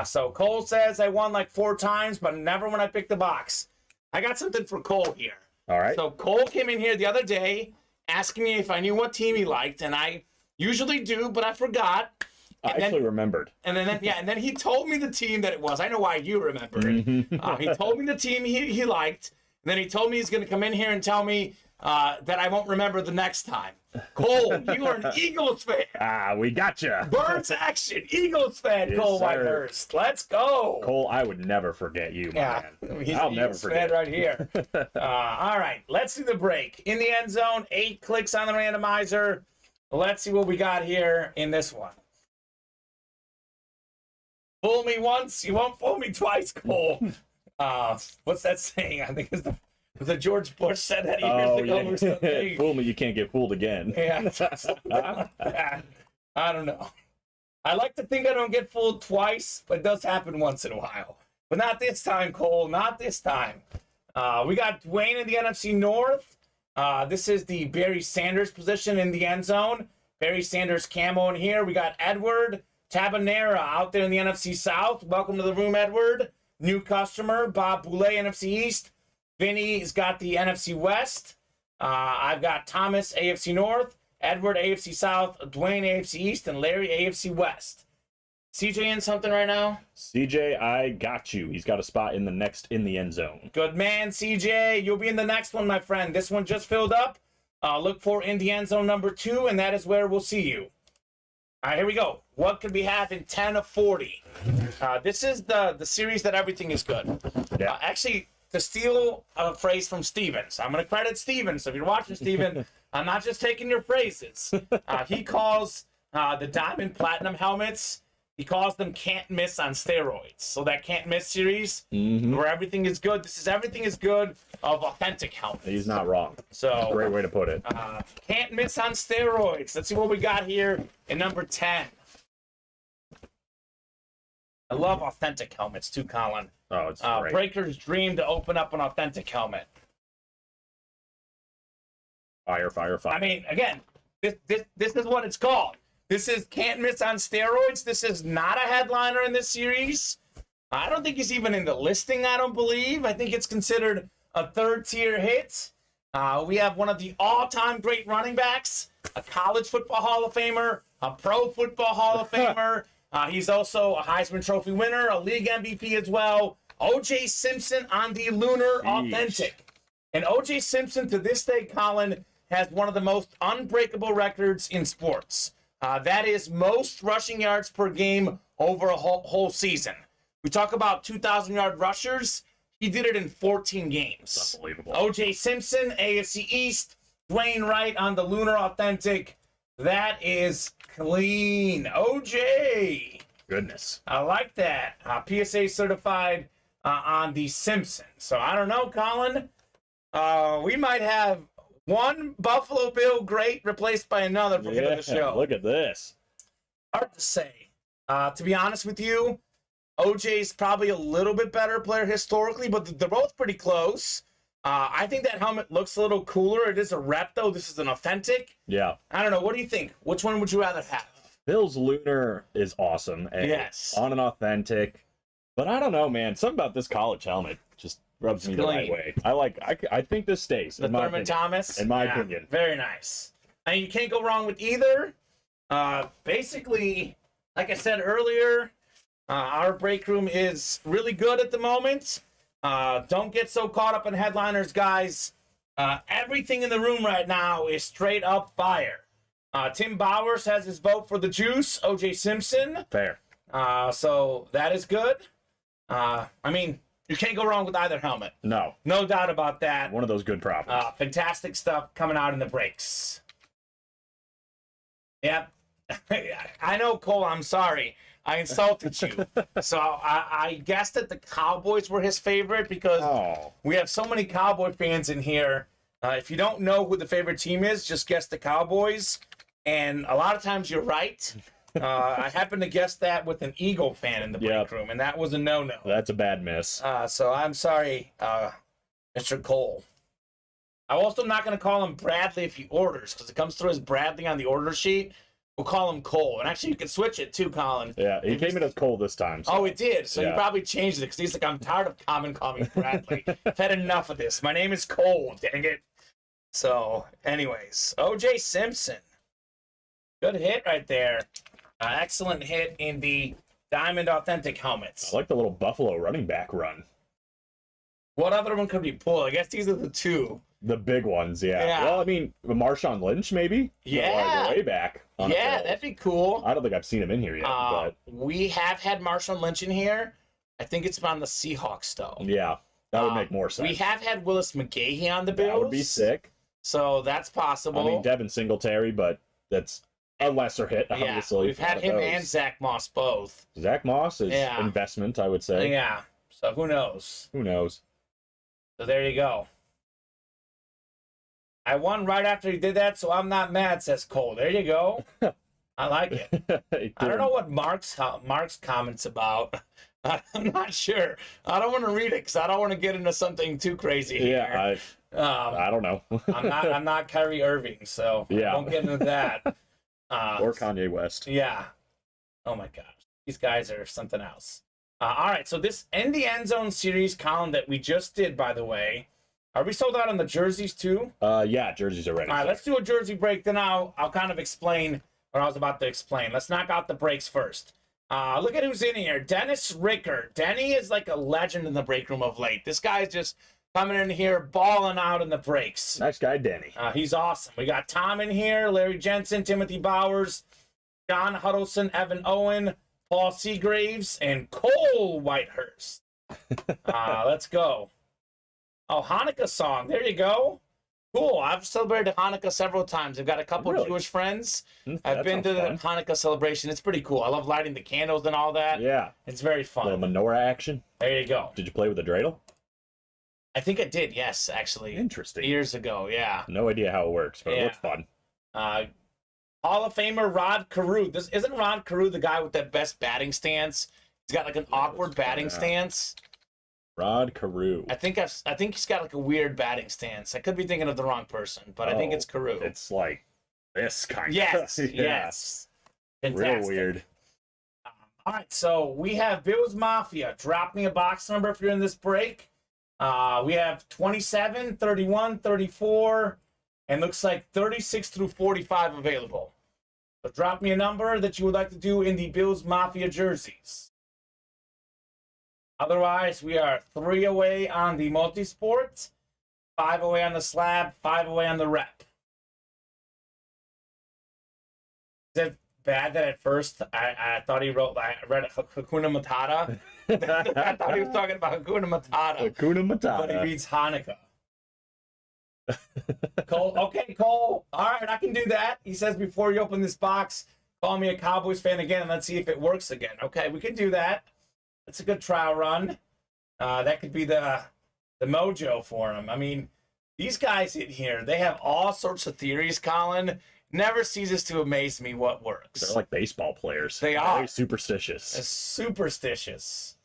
So Cole says I won like 4 times, but never when I picked the box. I got something for Cole here. All right. So Cole came in here the other day asking me if I knew what team he liked, and I usually do, but I forgot. I actually remembered. And then he told me the team that it was. I know why you remembered. He told me the team he liked. And then he told me he's going to come in here and tell me that I won't remember the next time. Cole, you are an Eagles fan. We gotcha. Birds action. Eagles fan, Yes, Cole sir. Whitehurst. Let's go. Cole, I would never forget you, man. He's I'll an never Eagles forget. fan right here. All right, let's do the break. In the end zone, 8 clicks on the randomizer. Let's see what we got here in this one. Fool me once, you won't fool me twice, Cole. What's that saying? I think was it George Bush said that years ago or something? Fool me, you can't get fooled again. Yeah. I don't know. I like to think I don't get fooled twice, but it does happen once in a while. But not this time, Cole. Not this time. We got Dwayne in the NFC North. This is the Barry Sanders position in the end zone. Barry Sanders camo in here. We got Edward Tabanera out there in the NFC South. Welcome to the room, Edward. New customer. Bob Boulay, NFC East. Vinny's got the NFC West. I've got Thomas, AFC North. Edward, AFC South. Dwayne, AFC East. And Larry, AFC West. CJ in something right now? CJ, I got you. He's got a spot in the end zone. Good man, CJ. You'll be in the next one, my friend. This one just filled up. Look for in the end zone number 2, and that is where we'll see you. All right, here we go. What could we have in 10 of 40? This is the series that everything is good. Yeah. Actually, to steal a phrase from Stevens, I'm going to credit Stevens. So if you're watching, Steven, I'm not just taking your phrases. He calls the Diamond Platinum helmets, he calls them can't miss on steroids. So that can't miss series, where everything is good. This is everything is good of authentic helmets. He's not wrong. So Great way to put it. can't miss on steroids. Let's see what we got here in number 10. I love authentic helmets too, Colin. Oh, it's great. Breaker's dream to open up an authentic helmet. Fire. I mean, again, this is what it's called. This is can't miss on steroids. This is not a headliner in this series. I don't think he's even in the listing, I don't believe. I think it's considered a third-tier hit. We have one of the all-time great running backs, a college football Hall of Famer, a pro football Hall of Famer. He's also a Heisman Trophy winner, a league MVP as well. O.J. Simpson on the Lunar Authentic. And O.J. Simpson, to this day, Colin, has one of the most unbreakable records in sports. That is most rushing yards per game over a whole season. We talk about 2,000-yard rushers. He did it in 14 games. It's unbelievable. O.J. Simpson, AFC East. Dwayne Wright on the Lunar Authentic. That is clean. O.J. Goodness. I like that. PSA certified on the Simpson. So I don't know, Colin. We might have one Buffalo Bill great replaced by another for the end of the show. Look at this. Hard to say. To be honest with you, OJ's probably a little bit better player historically, but they're both pretty close. I think that helmet looks a little cooler. It is a rep, though. This is an authentic. Yeah. I don't know. What do you think? Which one would you rather have? Bill's Lunar is awesome. And Yes. On an authentic. But I don't know, man. Something about this college helmet just rubs me the right way. I think this stays. The Thurman Thomas? In my opinion. Very nice. I mean, you can't go wrong with either. Basically, like I said earlier, our break room is really good at the moment. Don't get so caught up in headliners, guys. Everything in the room right now is straight up fire. Tim Bowers has his vote for the juice. O.J. Simpson. Fair. So that is good. I mean, you can't go wrong with either helmet. No. No doubt about that. One of those good problems. Fantastic stuff coming out in the breaks. Yep. I know, Cole, I'm sorry. I insulted you. So I guessed that the Cowboys were his favorite because we have so many Cowboy fans in here. If you don't know who the favorite team is, just guess the Cowboys. And a lot of times you're right. I happened to guess that with an Eagle fan in the break room, and that was a no-no. That's a bad miss. So I'm sorry, Mr. Cole. I'm also not going to call him Bradley if he orders, because it comes through as Bradley on the order sheet. We'll call him Cole. And actually, you can switch it too, Colin. Yeah, he came in as Cole this time. So. Oh, he did. So yeah. he probably changed it, because he's like, I'm tired of Kamen calling me Bradley. I've had enough of this. My name is Cole, dang it. So, anyways, O.J. Simpson. Good hit right there. Excellent hit in the Diamond Authentic helmets. I like the little Buffalo running back run. What other one could we pull? I guess these are the two. The big ones, yeah. Well, I mean, Marshawn Lynch, maybe? Yeah. Way back. Yeah, that'd be cool. I don't think I've seen him in here yet. But We have had Marshawn Lynch in here. I think it's on the Seahawks, though. Yeah, that would make more sense. We have had Willis McGahee on the Bills. That would be sick. So that's possible. I mean, Devin Singletary, but that's a lesser hit, obviously. Yeah, we've had him and Zach Moss both. Zach Moss is investment, I would say. Yeah, so who knows? Who knows? So there you go. I won right after he did that, so I'm not mad, says Cole. There you go. I like it. I don't know what Mark's comments about. I'm not sure. I don't want to read it because I don't want to get into something too crazy here. Yeah, I don't know. I'm not Kyrie Irving, so I won't get into that. Or Kanye West. Yeah. Oh my gosh, these guys are something else. All right, so this In the End Zone series, Colin, that we just did, by the way, are we sold out on the jerseys too? Yeah, jerseys are ready. All right, let's do a jersey break. Then I'll kind of explain what I was about to explain. Let's knock out the breaks first. Look at who's in here. Dennis Ricker. Denny is like a legend in the break room of late. This guy's just coming in here, balling out in the breaks. Nice guy, Denny. He's awesome. We got Tom in here, Larry Jensen, Timothy Bowers, John Huddleston, Evan Owen, Paul Seagraves, and Cole Whitehurst. Let's go. Oh, Hanukkah song. There you go. Cool. I've celebrated Hanukkah several times. I've got a couple of Jewish friends. I've been to the Hanukkah celebration. It's pretty cool. I love lighting the candles and all that. Yeah. It's very fun. Little menorah action. There you go. Did you play with the dreidel? I think I did, yes, actually. Interesting. Years ago, yeah. No idea how it works, but it looks fun. Hall of Famer Rod Carew. Isn't Rod Carew the guy with that best batting stance? He's got like an awkward batting stance. Rod Carew. I think he's got like a weird batting stance. I could be thinking of the wrong person, but I think it's Carew. It's like this kind of. Yes, yes. Fantastic. Real weird. All right, so we have Bills Mafia. Drop me a box number if you're in this break. We have 27, 31, 34, and looks like 36 through 45 available. So drop me a number that you would like to do in the Bills Mafia jerseys. Otherwise, we are 3 away on the multi-sport, 5 away on the slab, 5 away on the rep. Is it bad that at first I thought I read Hakuna Matata? I thought he was talking about Hakuna Matata. Hakuna Matata. But he reads Hanukkah. Cole, okay, Cole. All right, I can do that. He says before you open this box, call me a Cowboys fan again and let's see if it works again. Okay, we can do that. That's a good trial run. That could be the mojo for him. I mean, these guys in here, they have all sorts of theories, Colin. Never ceases to amaze me what works. They're like baseball players. They are. Very superstitious. Superstitious.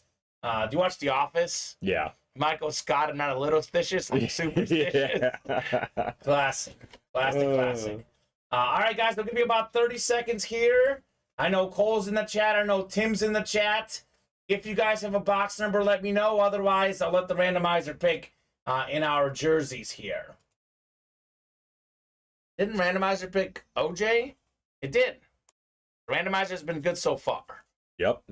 Do you watch The Office? Yeah. Michael Scott, I'm not a little stitious, I'm superstitious. Yeah. Classic. Classic. All right, guys, I'll give you about 30 seconds here. I know Cole's in the chat. I know Tim's in the chat. If you guys have a box number, let me know. Otherwise, I'll let the randomizer pick in our jerseys here. Didn't randomizer pick OJ? It did. Randomizer's been good so far. Yep.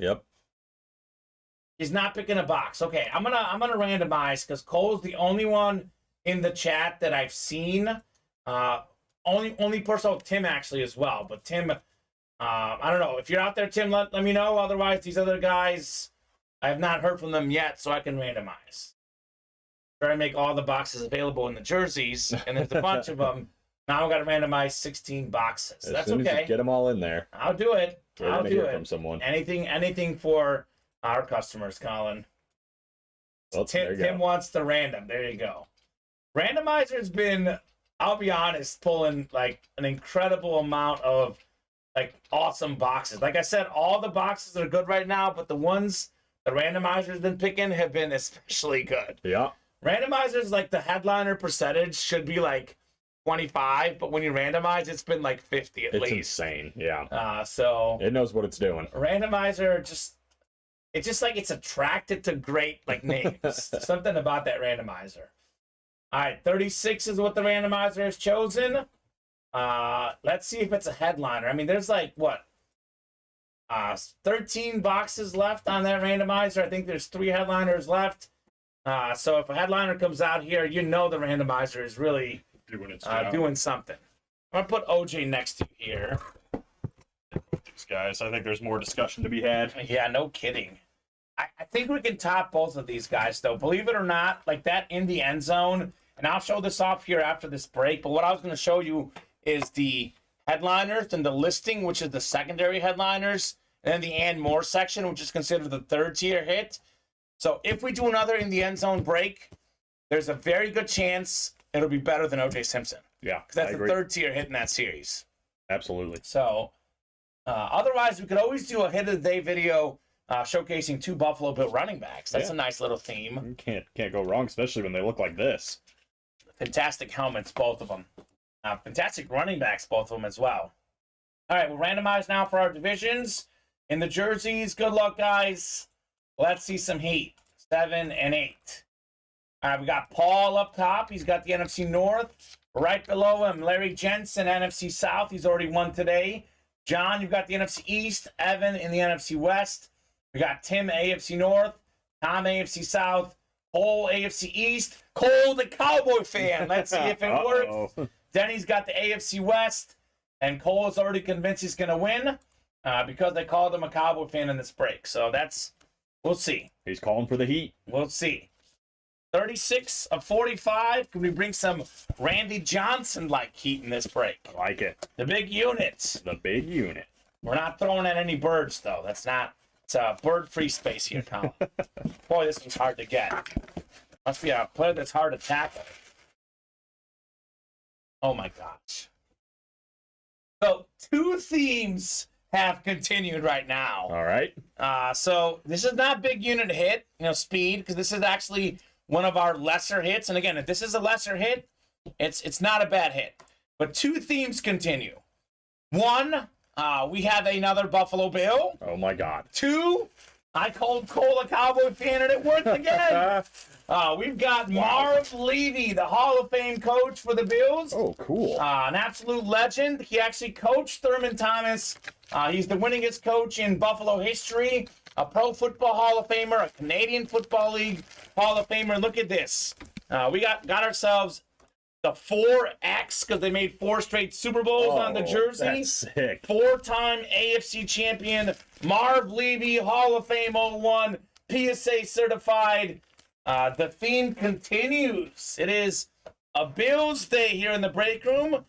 He's not picking a box. Okay, I'm gonna randomize because Cole's the only one in the chat that I've seen. Only person, oh, Tim actually as well. But Tim, I don't know. If you're out there, Tim, let me know. Otherwise, these other guys, I have not heard from them yet, so I can randomize. Try to make all the boxes available in the jerseys, and there's a bunch of them. Now I've got to randomize 16 boxes. That's soon okay. As you get them all in there. I'll do it. I'll do it. From someone. Anything for our customers, Colin. Well, Tim wants the random. There you go. Randomizer's been, I'll be honest, pulling like an incredible amount of like awesome boxes. Like I said, all the boxes are good right now, but the ones the randomizer's been picking have been especially good. Yeah. Randomizers, like the headliner percentage should be like 25, but when you randomize, it's been like 50 at It's least. insane. Yeah. So It knows what it's doing. randomizer it's just like it's attracted to great like names. Something about that randomizer. All right, 36 is what the randomizer has chosen. Let's see if it's a headliner. I mean, there's like what? 13 boxes left on that randomizer. I think there's 3 headliners left. So if a headliner comes out here, you know the randomizer is really doing something. I'm gonna put OJ next to you here. These guys, I think there's more discussion to be had. Yeah, no kidding. I think we can top both of these guys, though. Believe it or not, like that in the end zone, and I'll show this off here after this break, but what I was going to show you is the headliners and the listing, which is the secondary headliners, and then the and more section, which is considered the third tier hit. So if we do another in the end zone break, there's a very good chance it'll be better than OJ Simpson. Yeah, Because that's the third tier hit in that series. Absolutely. So otherwise, we could always do a hit of the day video showcasing 2 Buffalo Bill running backs. That's a nice little theme. You can't go wrong, especially when they look like this. Fantastic helmets, both of them. Fantastic running backs, both of them as well. All right, we'll randomize now for our divisions. In the jerseys, good luck, guys. Let's see some heat. 7 and 8. All right, we got Paul up top. He's got the NFC North. Right below him, Larry Jensen, NFC South. He's already won today. John, you've got the NFC East. Evan in the NFC West. We got Tim, AFC North. Tom, AFC South. Cole, AFC East. Cole, the Cowboy fan. Let's see if it works. Denny's got the AFC West. And Cole is already convinced he's going to win because they called him a Cowboy fan in this break. So we'll see. He's calling for the heat. We'll see. 36 of 45. Can we bring some Randy Johnson-like heat in this break? I like it. The big units. The big unit. We're not throwing at any birds, though. It's a bird-free space here, Colin. Boy, this one's hard to get. Must be a player that's hard to tackle. Oh, my gosh. So, 2 themes have continued right now. All right. So, this is not big unit hit, speed, because this is actually one of our lesser hits. And again, if this is a lesser hit, it's not a bad hit. But 2 themes continue. 1, we have another Buffalo Bill. Oh, my God. 2, I called Cole a Cowboy fan, and it worked again. We've got Marv Levy, the Hall of Fame coach for the Bills. Oh, cool. An absolute legend. He actually coached Thurman Thomas. He's the winningest coach in Buffalo history. A Pro Football Hall of Famer, a Canadian Football League Hall of Famer. Look at this. We got ourselves the 4X because they made 4 straight Super Bowls on the jersey. That's sick. 4-time AFC champion, Marv Levy, Hall of Fame 01, PSA certified. The theme continues. It is a Bills day here in the break room.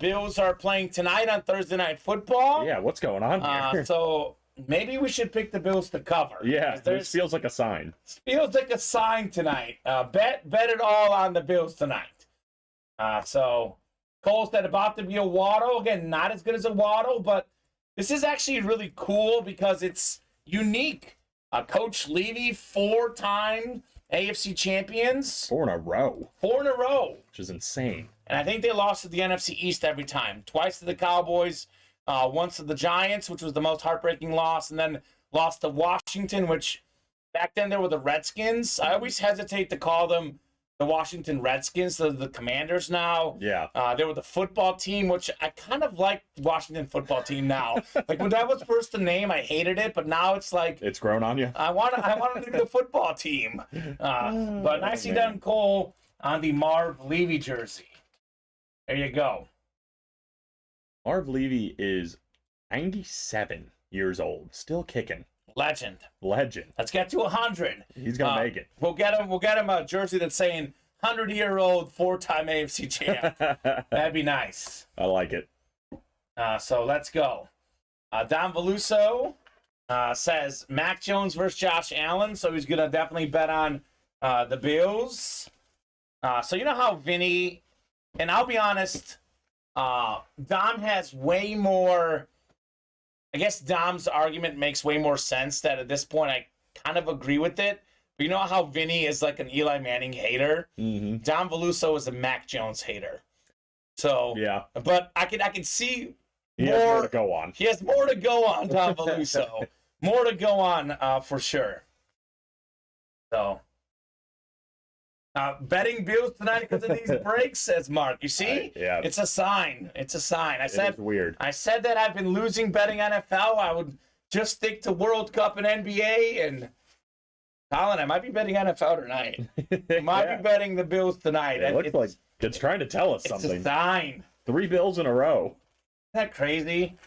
Bills are playing tonight on Thursday Night Football. Yeah, what's going on here? So maybe we should pick the Bills to cover. Yeah, this feels like a sign. Feels like a sign tonight. Bet it all on the Bills tonight. So Cole said about to be a Waddle. Again, not as good as a Waddle, but this is actually really cool because it's unique. Coach Levy, 4-time AFC champions. 4 in a row. 4 in a row. Which is insane. And I think they lost to the NFC East every time. Twice to the Cowboys, once to the Giants, which was the most heartbreaking loss, and then lost to Washington, which back then they were the Redskins. I always hesitate to call them the Washington Redskins. They're the Commanders now. Yeah. They were the football team, which I kind of like the Washington football team now. Like when that was first the name, I hated it, but now it's like it's grown on you. I want them to be the football team. But nicely done, Cole, on the Marv Levy jersey. There you go. Marv Levy is 97 years old, still kicking. Legend. Let's get to 100. He's gonna make it. We'll get him a jersey that's saying 100-year-old 4-time AFC champ. That'd be nice. I like it. So let's go. Don Veluso says Mac Jones versus Josh Allen, so he's gonna definitely bet on the Bills. So you know how Vinny, and I'll be honest, Dom has way more. I guess Dom's argument makes way more sense. That at this point I kind of agree with it. But you know how Vinny is like an Eli Manning hater. Mm-hmm. Dom Veluso is a Mac Jones hater. So Yeah, but I can see he has more to go on. He has more to go on, Dom Veluso. More to go on for sure. So. Betting Bills tonight because of these breaks, says Mark. You see? Yeah. It's a sign. It's a sign. It is weird. I said that I've been losing betting NFL. I would just stick to World Cup and NBA. And Colin, I might be betting NFL tonight. I might be betting the Bills tonight. It looks like it's trying to tell us something. It's a sign. 3 Bills in a row. Isn't that crazy?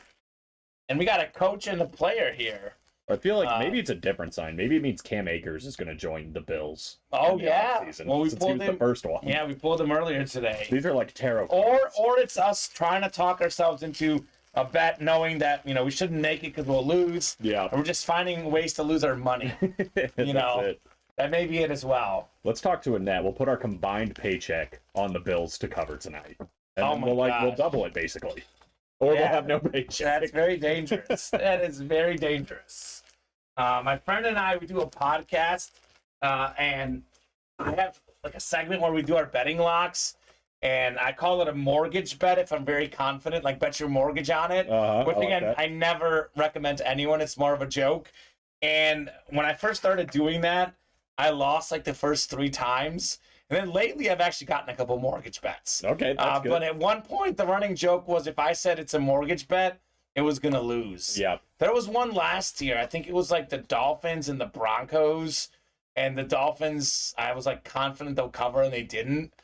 And we got a coach and a player here. I feel like maybe it's a different sign. Maybe it means Cam Akers is going to join the Bills. Oh, yeah. Well, we pulled him, the first one. Yeah, we pulled him earlier today. These are like tarot cards. Or it's us trying to talk ourselves into a bet knowing that, we shouldn't make it because we'll lose. Yeah. Or we're just finding ways to lose our money. That may be it as well. Let's talk to Annette. We'll put our combined paycheck on the Bills to cover tonight. And then we'll double it, basically. Or we'll have no paycheck. That's very dangerous. That is very dangerous. My friend and I, we do a podcast, and we have like a segment where we do our betting locks, and I call it a mortgage bet if I'm very confident, like bet your mortgage on it. Which again, I never recommend to anyone. It's more of a joke. And when I first started doing that, I lost like the first 3 times. And then lately, I've actually gotten a couple mortgage bets. Okay, that's good. But at one point, the running joke was if I said it's a mortgage bet, it was going to lose. Yeah. There was one last year. I think it was like the Dolphins and the Broncos. And the Dolphins, I was like confident they'll cover, and they didn't.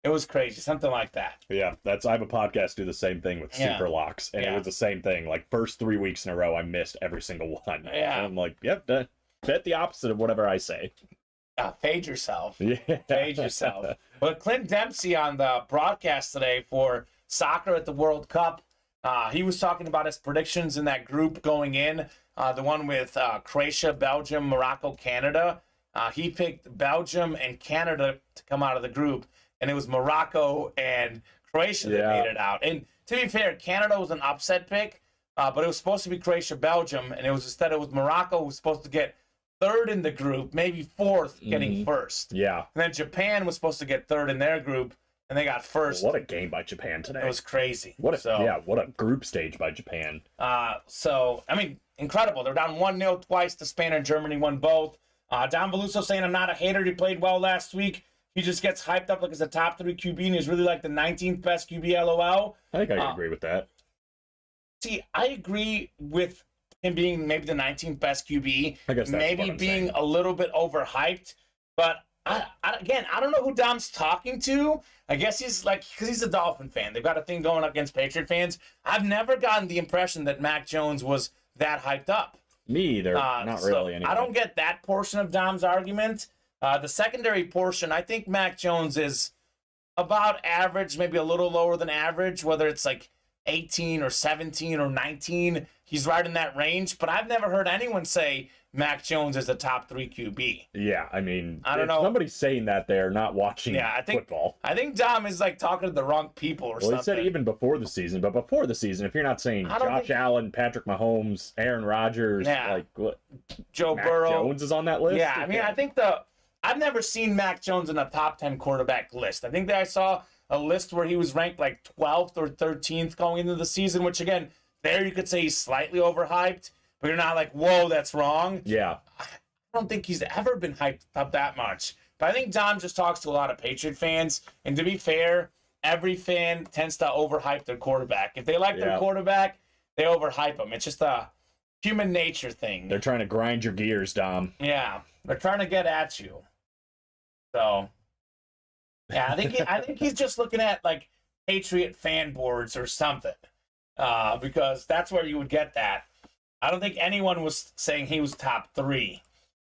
It was crazy. Something like that. Yeah, I have a podcast do the same thing with Super Locks. And it was the same thing. Like, first 3 weeks in a row, I missed every single one. Yeah. And I'm like, yep, bet the opposite of whatever I say. Fade yourself. Yeah. Fade yourself. But Clint Dempsey on the broadcast today for soccer at the World Cup, he was talking about his predictions in that group going in, the one with Croatia, Belgium, Morocco, Canada. He picked Belgium and Canada to come out of the group, and it was Morocco and Croatia that made it out. And to be fair, Canada was an upset pick, but it was supposed to be Croatia, Belgium, and it was Morocco who was supposed to get 3rd in the group, maybe 4th, getting 1st. Yeah. And then Japan was supposed to get 3rd in their group, and they got 1st. What a game by Japan today. It was crazy. What a group stage by Japan. Incredible. They're down 1-0 twice to Spain, and Germany won both. Don Veluso saying, I'm not a hater. He played well last week. He just gets hyped up like he's a top 3 QB, and he's really like the 19th best QB, LOL. I think I can agree with that. See, I agree with him being maybe the 19th best QB, I guess that's maybe being a little bit overhyped, but I don't know who Dom's talking to. I guess he's like, because he's a Dolphin fan. They've got a thing going against Patriot fans. I've never gotten the impression that Mac Jones was that hyped up. Me either. Not really. Anyway. I don't get that portion of Dom's argument. The secondary portion, I think Mac Jones is about average, maybe a little lower than average, whether it's like 18 or 17 or 19. He's right in that range, but I've never heard anyone say Mac Jones is a top 3 QB. Yeah, I mean, I don't know. Somebody's saying that they're not watching football. I think Dom is like talking to the wrong people or something. He said even before the season, but before the season, if you're not saying Josh Allen, Patrick Mahomes, Aaron Rodgers, like what, Joe Mac Burrow Jones is on that list. Yeah, I mean, I think I've never seen Mac Jones in a top 10 quarterback list. I think that I saw a list where he was ranked like 12th or 13th going into the season, which again, there you could say he's slightly overhyped, but you're not like, whoa, that's wrong. Yeah. I don't think he's ever been hyped up that much. But I think Dom just talks to a lot of Patriot fans. And to be fair, every fan tends to overhype their quarterback. If they like their quarterback, they overhype him. It's just a human nature thing. They're trying to grind your gears, Dom. Yeah. They're trying to get at you. So, yeah, I think he's just looking at like Patriot fan boards or something. Because that's where you would get that. I don't think anyone was saying he was top 3.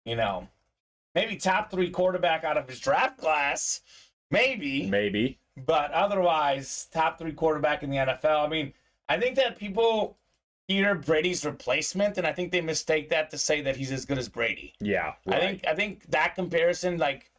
Maybe top 3 quarterback out of his draft class. Maybe. But otherwise, top 3 quarterback in the NFL. I mean, I think that people hear Brady's replacement, and I think they mistake that to say that he's as good as Brady. Yeah. Right. I think that comparison, like,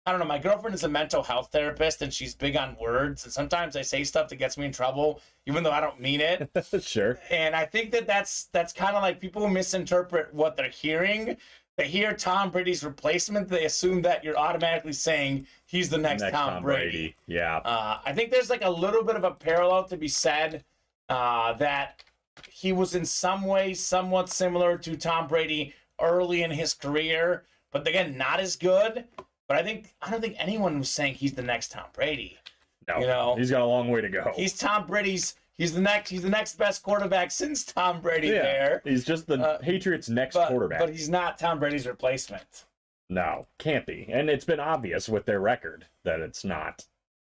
I don't know. My girlfriend is a mental health therapist, and she's big on words. And sometimes I say stuff that gets me in trouble, even though I don't mean it. Sure. And I think that's kind of like people misinterpret what they're hearing. They hear Tom Brady's replacement, they assume that you're automatically saying he's the next Tom Brady. Yeah. I think there's like a little bit of a parallel to be said that he was in some ways somewhat similar to Tom Brady early in his career, but again, not as good. But I don't think anyone was saying he's the next Tom Brady. No, you know, he's got a long way to go. He's Tom Brady's. He's the next best quarterback since Tom Brady. There, he's just the Patriots' next quarterback. But he's not Tom Brady's replacement. No, can't be. And it's been obvious with their record that it's not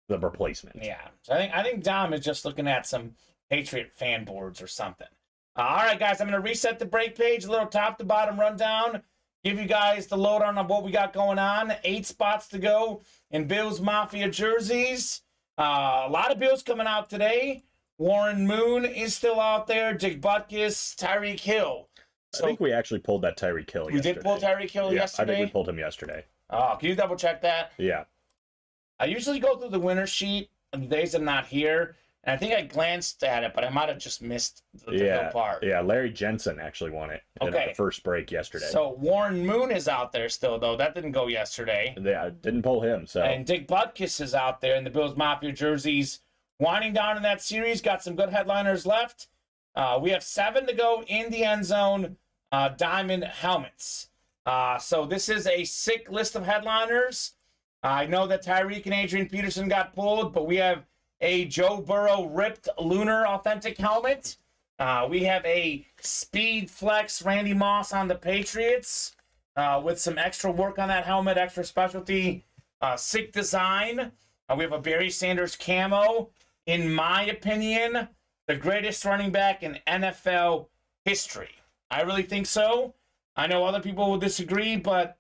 the replacement. Yeah, so I think Dom is just looking at some Patriot fan boards or something. All right, guys, I'm going to reset the break page, a little top to bottom rundown. Give you guys the lowdown on what we got going on. 8 spots to go in Bills Mafia jerseys. A lot of Bills coming out today. Warren Moon is still out there. Dick Butkus, Tyreek Hill. So, I think we actually pulled that Tyreek Hill yesterday. We did pull Tyreek Hill yesterday? I think we pulled him yesterday. Oh, can you double check that? Yeah. I usually go through the winner sheet on the days I'm not here. And I think I glanced at it, but I might have just missed the Hill part. Yeah, Larry Jensen actually won it in the first break yesterday. So Warren Moon is out there still, though. That didn't go yesterday. Yeah, didn't pull him. So And Dick Butkus is out there in the Bills Mafia jerseys. Winding down in that series, got some good headliners left. We have 7 to go in the end zone, diamond helmets. So this is a sick list of headliners. I know that Tyreek and Adrian Peterson got pulled, but we have a Joe Burrow ripped lunar authentic helmet. We have a Speed Flex Randy Moss on the Patriots with some extra work on that helmet, extra specialty, sick design. We have a Barry Sanders camo. In my opinion, the greatest running back in NFL history. I really think so. I know other people will disagree, but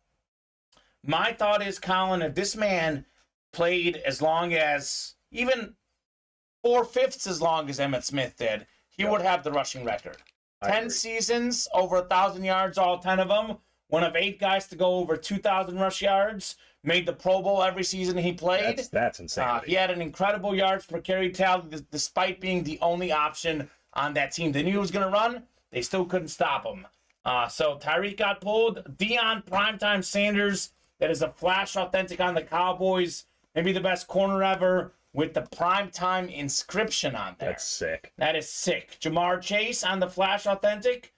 my thought is, Colin, if this man played as long as even 4/5 as long as Emmitt Smith did, he would have the rushing record. 10 seasons, over 1,000 yards, all 10 of them. One of 8 guys to go over 2,000 rush yards. Made the Pro Bowl every season he played. That's insane. He had an incredible yards per carry tally despite being the only option on that team. They knew he was going to run. They still couldn't stop him. So Tyreek got pulled. Deion Primetime Sanders, that is a flash authentic on the Cowboys. Maybe the best corner ever with the primetime inscription on there. That's sick. That is sick. Jamar Chase on the flash authentic.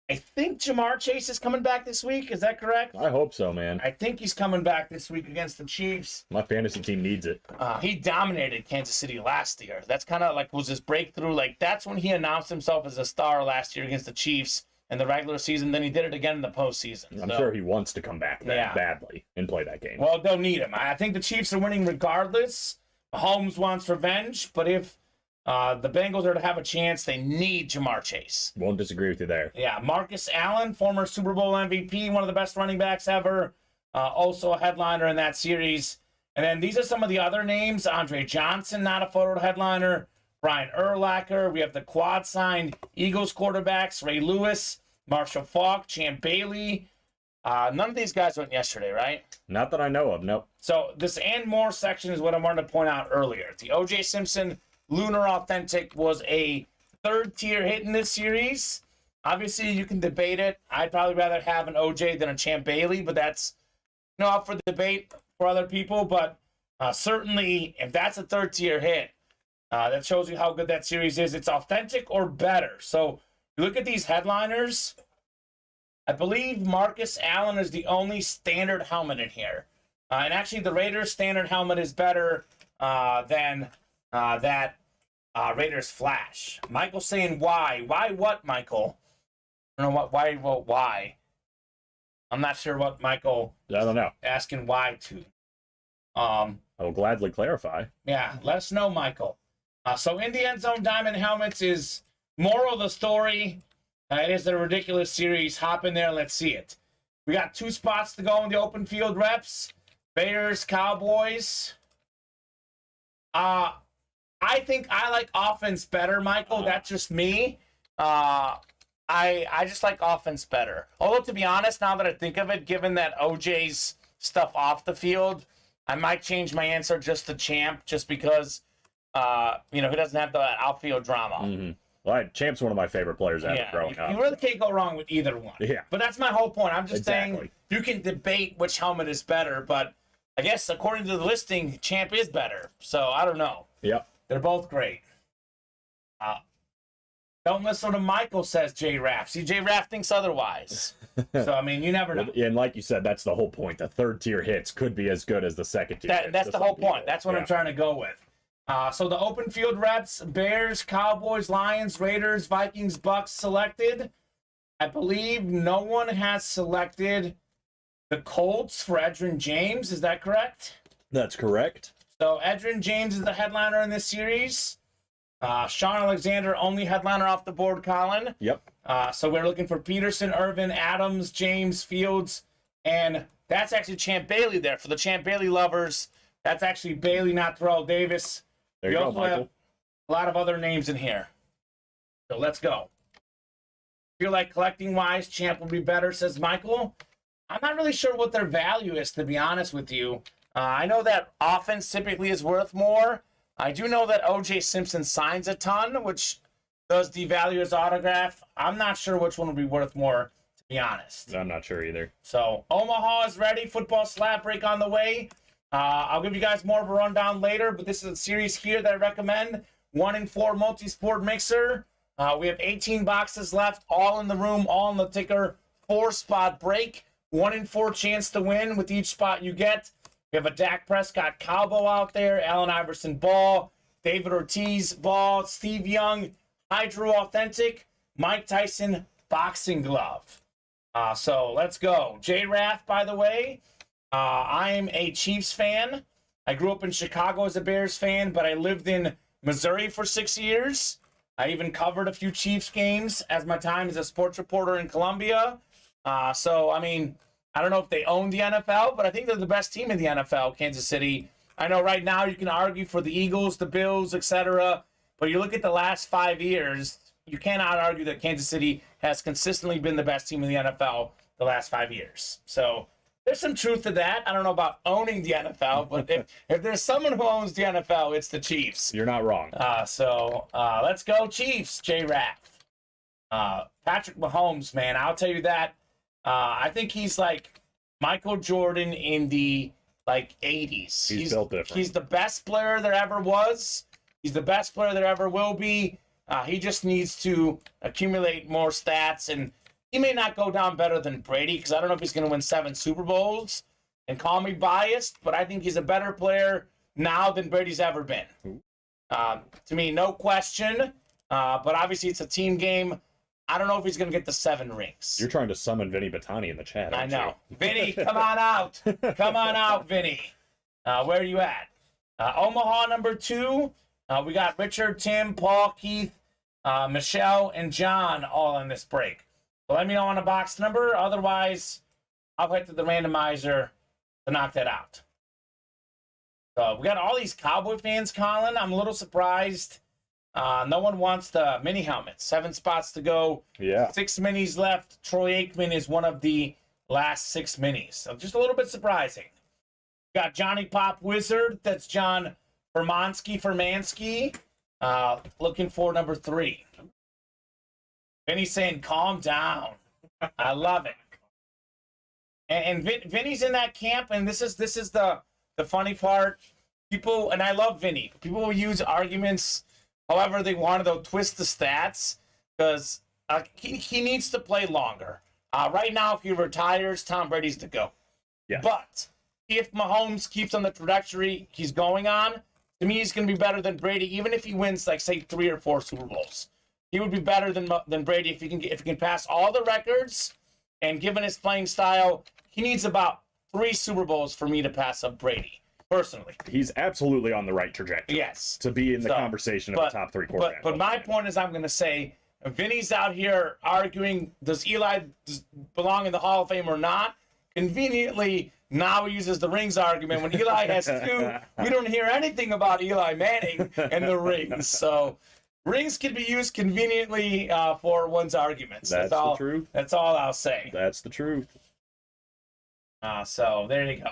I think Jamar Chase is coming back this week. Is that correct? I hope so, man. I think he's coming back this week against the Chiefs. My fantasy team needs it. He dominated Kansas City last year. That's kind of like was his breakthrough. Like that's when he announced himself as a star last year against the Chiefs in the regular season. Then he did it again in the postseason. I'm sure he wants to come back badly and play that game. Well, they'll need him. I think the Chiefs are winning regardless. Mahomes wants revenge, but if the Bengals are to have a chance, they need Jamar Chase. Won't disagree with you there. Yeah, Marcus Allen, former Super Bowl MVP, one of the best running backs ever. Also a headliner in that series. And then these are some of the other names. Andre Johnson, not a photo headliner. Brian Urlacher. We have the quad signed Eagles quarterbacks, Ray Lewis, Marshall Faulk, Champ Bailey. None of these guys went yesterday, right? Not that I know of, nope. So this and more section is what I wanted to point out earlier. The O.J. Simpson Lunar Authentic was a 3rd-tier hit in this series. Obviously, you can debate it. I'd probably rather have an OJ than a Champ Bailey, but that's up for the debate for other people. But certainly, if that's a 3rd-tier hit, that shows you how good that series is. It's authentic or better. So you look at these headliners. I believe Marcus Allen is the only standard helmet in here. And actually, the Raiders standard helmet is better than that Raiders Flash. Michael's saying why? Why what, Michael? I don't know what. Why? Well, why? I'm not sure what Michael. I don't know. Asking why to. I will gladly clarify. Yeah, let us know, Michael. So in the end zone, diamond helmets is moral of the story. It is a ridiculous series. Hop in there and let's see it. We got 2 spots to go in the open field reps. Bears, Cowboys. I think I like offense better, Michael. That's just me. I just like offense better. Although, to be honest, now that I think of it, given that OJ's stuff off the field, I might change my answer just to Champ, just because, he doesn't have the outfield drama. Mm-hmm. Well, Champ's one of my favorite players ever growing up. You really can't go wrong with either one. Yeah. But that's my whole point. I'm just saying you can debate which helmet is better, but I guess according to the listing, Champ is better. So I don't know. Yep. They're both great. Don't listen to Michael, says J. Raff. See, J. Raff thinks otherwise. So, I mean, you never know. And like you said, that's the whole point. The third-tier hits could be as good as the second-tier hits. That's the whole point. That's what I'm trying to go with. So the open field reps, Bears, Cowboys, Lions, Raiders, Vikings, Bucks selected. I believe no one has selected the Colts for Edgerrin James. Is that correct? That's correct. So Edgerrin James is the headliner in this series. Sean Alexander, only headliner off the board, Colin. Yep. So we're looking for Peterson, Irvin, Adams, James, Fields, and that's actually Champ Bailey there. For the Champ Bailey lovers, that's actually Bailey, not Terrell Davis. There you go, Michael. Have a lot of other names in here. So let's go. Feel like collecting-wise, Champ will be better, says Michael. I'm not really sure what their value is, to be honest with you. I know that offense typically is worth more. I do know that O.J. Simpson signs a ton, which does devalue his autograph. I'm not sure which one would be worth more, to be honest. I'm not sure either. So Omaha is ready. Football slab break on the way. I'll give you guys more of a rundown later, but this is a series here that I recommend. 1-in-4 multi-sport mixer. We have 18 boxes left, all in the room, all in the ticker. 4-spot break. 1-in-4 chance to win with each spot you get. We have a Dak Prescott Cowboy out there, Allen Iverson ball, David Ortiz ball, Steve Young Hydro Authentic, Mike Tyson boxing glove. So let's go. J-Raff, by the way, I am a Chiefs fan. I grew up in Chicago as a Bears fan, but I lived in Missouri for 6 years. I even covered a few Chiefs games as my time as a sports reporter in Columbia. So, I mean, I don't know if they own the NFL, but I think they're the best team in the NFL, Kansas City. I know right now you can argue for the Eagles, the Bills, etc. But you look at the last 5 years, you cannot argue that Kansas City has consistently been the best team in the NFL the last 5 years. So there's some truth to that. I don't know about owning the NFL, but if there's someone who owns the NFL, it's the Chiefs. You're not wrong. So let's go Chiefs, J-Raff. Patrick Mahomes, man, I'll tell you that. I think he's like Michael Jordan in the 80s. He's built different. He's the best player there ever was. He's the best player there ever will be. He just needs to accumulate more stats, and he may not go down better than Brady, because I don't know if he's going to win 7 Super Bowls. And call me biased, but I think he's a better player now than Brady's ever been. To me, no question. But obviously, it's a team game. I don't know if he's going to get the 7 rings. You're trying to summon Vinny Batani in the chat, aren't I know. you? Vinny, come on out. Come on out, Vinny. Where are you at? Omaha, number 2. We got Richard, Tim, Paul, Keith, Michelle, and John all in this break. So let me know on a box number. Otherwise, I'll head to the randomizer to knock that out. So we got all these Cowboy fans, Colin. I'm a little surprised. No one wants the mini helmets. 7 spots to go. Yeah. 6 minis left. Troy Aikman is one of the last 6 minis. So just a little bit surprising. Got Johnny Pop Wizard. That's John Furmansky. Looking for number 3. Vinny's saying, calm down. I love it. And Vinny's in that camp, and this is the funny part. People, and I love Vinny. People will use arguments however they want to. They'll twist the stats because he needs to play longer. Right now, if he retires, Tom Brady's the GOAT. Yeah. But if Mahomes keeps on the trajectory he's going on, to me, he's going to be better than Brady, even if he wins, like, say, 3 or 4 Super Bowls. He would be better than Brady if he can pass all the records. And given his playing style, he needs about 3 Super Bowls for me to pass up Brady, personally. He's absolutely on the right trajectory. Yes. To be in the conversation of the top 3 quarterbacks. But my point is, I'm going to say, Vinny's out here arguing, does Eli belong in the Hall of Fame or not? Conveniently, now he uses the rings argument. When Eli has 2, we don't hear anything about Eli Manning and the rings. So rings can be used conveniently for one's arguments. That's the truth. That's all I'll say. That's the truth. So there you go.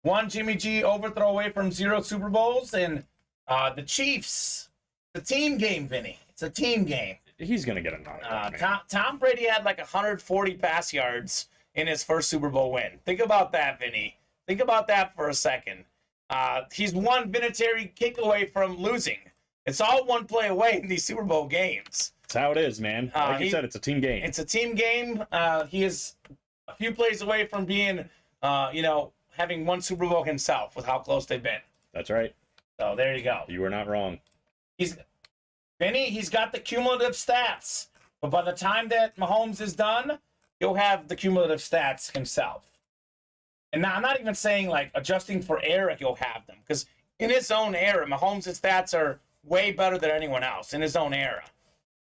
One Jimmy G overthrow away from 0 Super Bowls. And the Chiefs, the team game, Vinny. It's a team game. He's going to get another one, Tom Brady had like 140 pass yards in his first Super Bowl win. Think about that, Vinny. Think about that for a second. He's one Vinatieri kick away from losing. It's all one play away in these Super Bowl games. That's how it is, man. Like you said, it's a team game. It's a team game. He is a few plays away from being, having one Super Bowl himself with how close they've been. That's right. So there you go. You were not wrong. He's got the cumulative stats. But by the time that Mahomes is done, he'll have the cumulative stats himself. And now I'm not even saying like adjusting for error, he'll have them. Because in his own era, Mahomes' stats are way better than anyone else in his own era.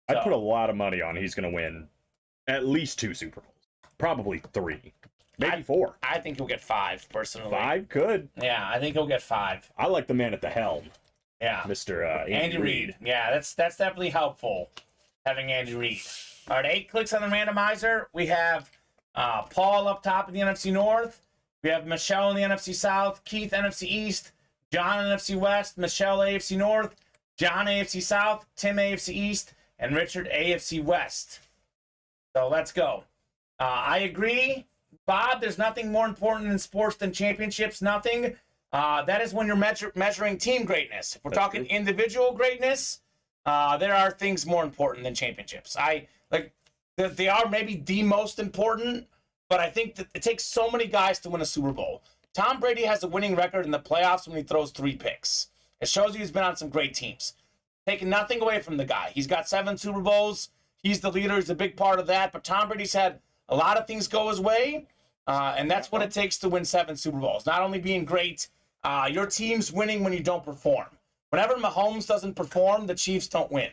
So, I'd put a lot of money on he's going to win at least 2 Super Bowls. Probably 3. Maybe 4. I think he'll get 5, personally. 5 could. Yeah, I think he'll get 5. I like the man at the helm. Yeah. Mr. Andy Reid. Yeah, that's definitely helpful, having Andy Reid. All right, 8 clicks on the randomizer. We have Paul up top in the NFC North. We have Michelle in the NFC South, Keith NFC East, John NFC West, Michelle AFC North, John AFC South, Tim AFC East, and Richard AFC West. So let's go. I agree, Bob. There's nothing more important in sports than championships. Nothing. That is when you're measuring team greatness. If we're talking individual greatness, there are things more important than championships. They are maybe the most important, but I think that it takes so many guys to win a Super Bowl. Tom Brady has a winning record in the playoffs when he throws 3 picks. It shows you he's been on some great teams. Taking nothing away from the guy. He's got 7 Super Bowls. He's the leader. He's a big part of that. But Tom Brady's had a lot of things go his way, and that's what it takes to win 7 Super Bowls. Not only being great, your team's winning when you don't perform. Whenever Mahomes doesn't perform, the Chiefs don't win.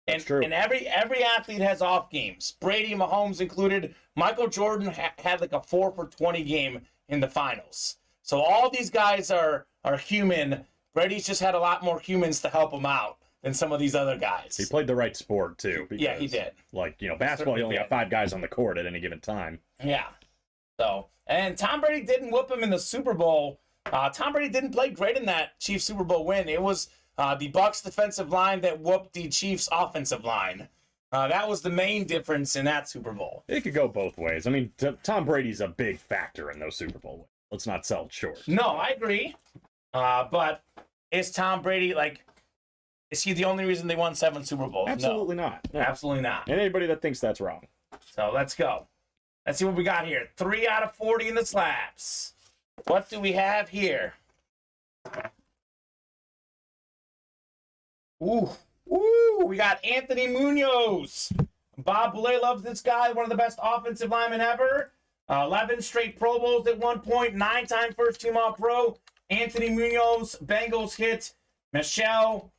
That's true. And every athlete has off games. Brady, Mahomes included. Michael Jordan had like a 4 for 20 game in the finals. So all these guys are human. Brady's just had a lot more humans to help him out than some of these other guys. He played the right sport, too. Because, yeah, he did. Like, basketball, you only got 5 guys on the court at any given time. Yeah. So, and Tom Brady didn't whoop him in the Super Bowl. Tom Brady didn't play great in that Chiefs Super Bowl win. It was the Bucs defensive line that whooped the Chiefs offensive line. That was the main difference in that Super Bowl. It could go both ways. I mean, Tom Brady's a big factor in those Super Bowl wins. Let's not sell it short. No, I agree. But is Tom Brady, is he the only reason they won 7 Super Bowls? Absolutely No. not. No. Absolutely not. And anybody that thinks that's wrong. So let's go. Let's see what we got here. 3 out of 40 in the slabs. What do we have here? Ooh, we got Anthony Munoz. Bob Boulay loves this guy, one of the best offensive linemen ever. 11 straight Pro Bowls at one point, 9-time first-team All-Pro. Anthony Munoz, Bengals hit. Michelle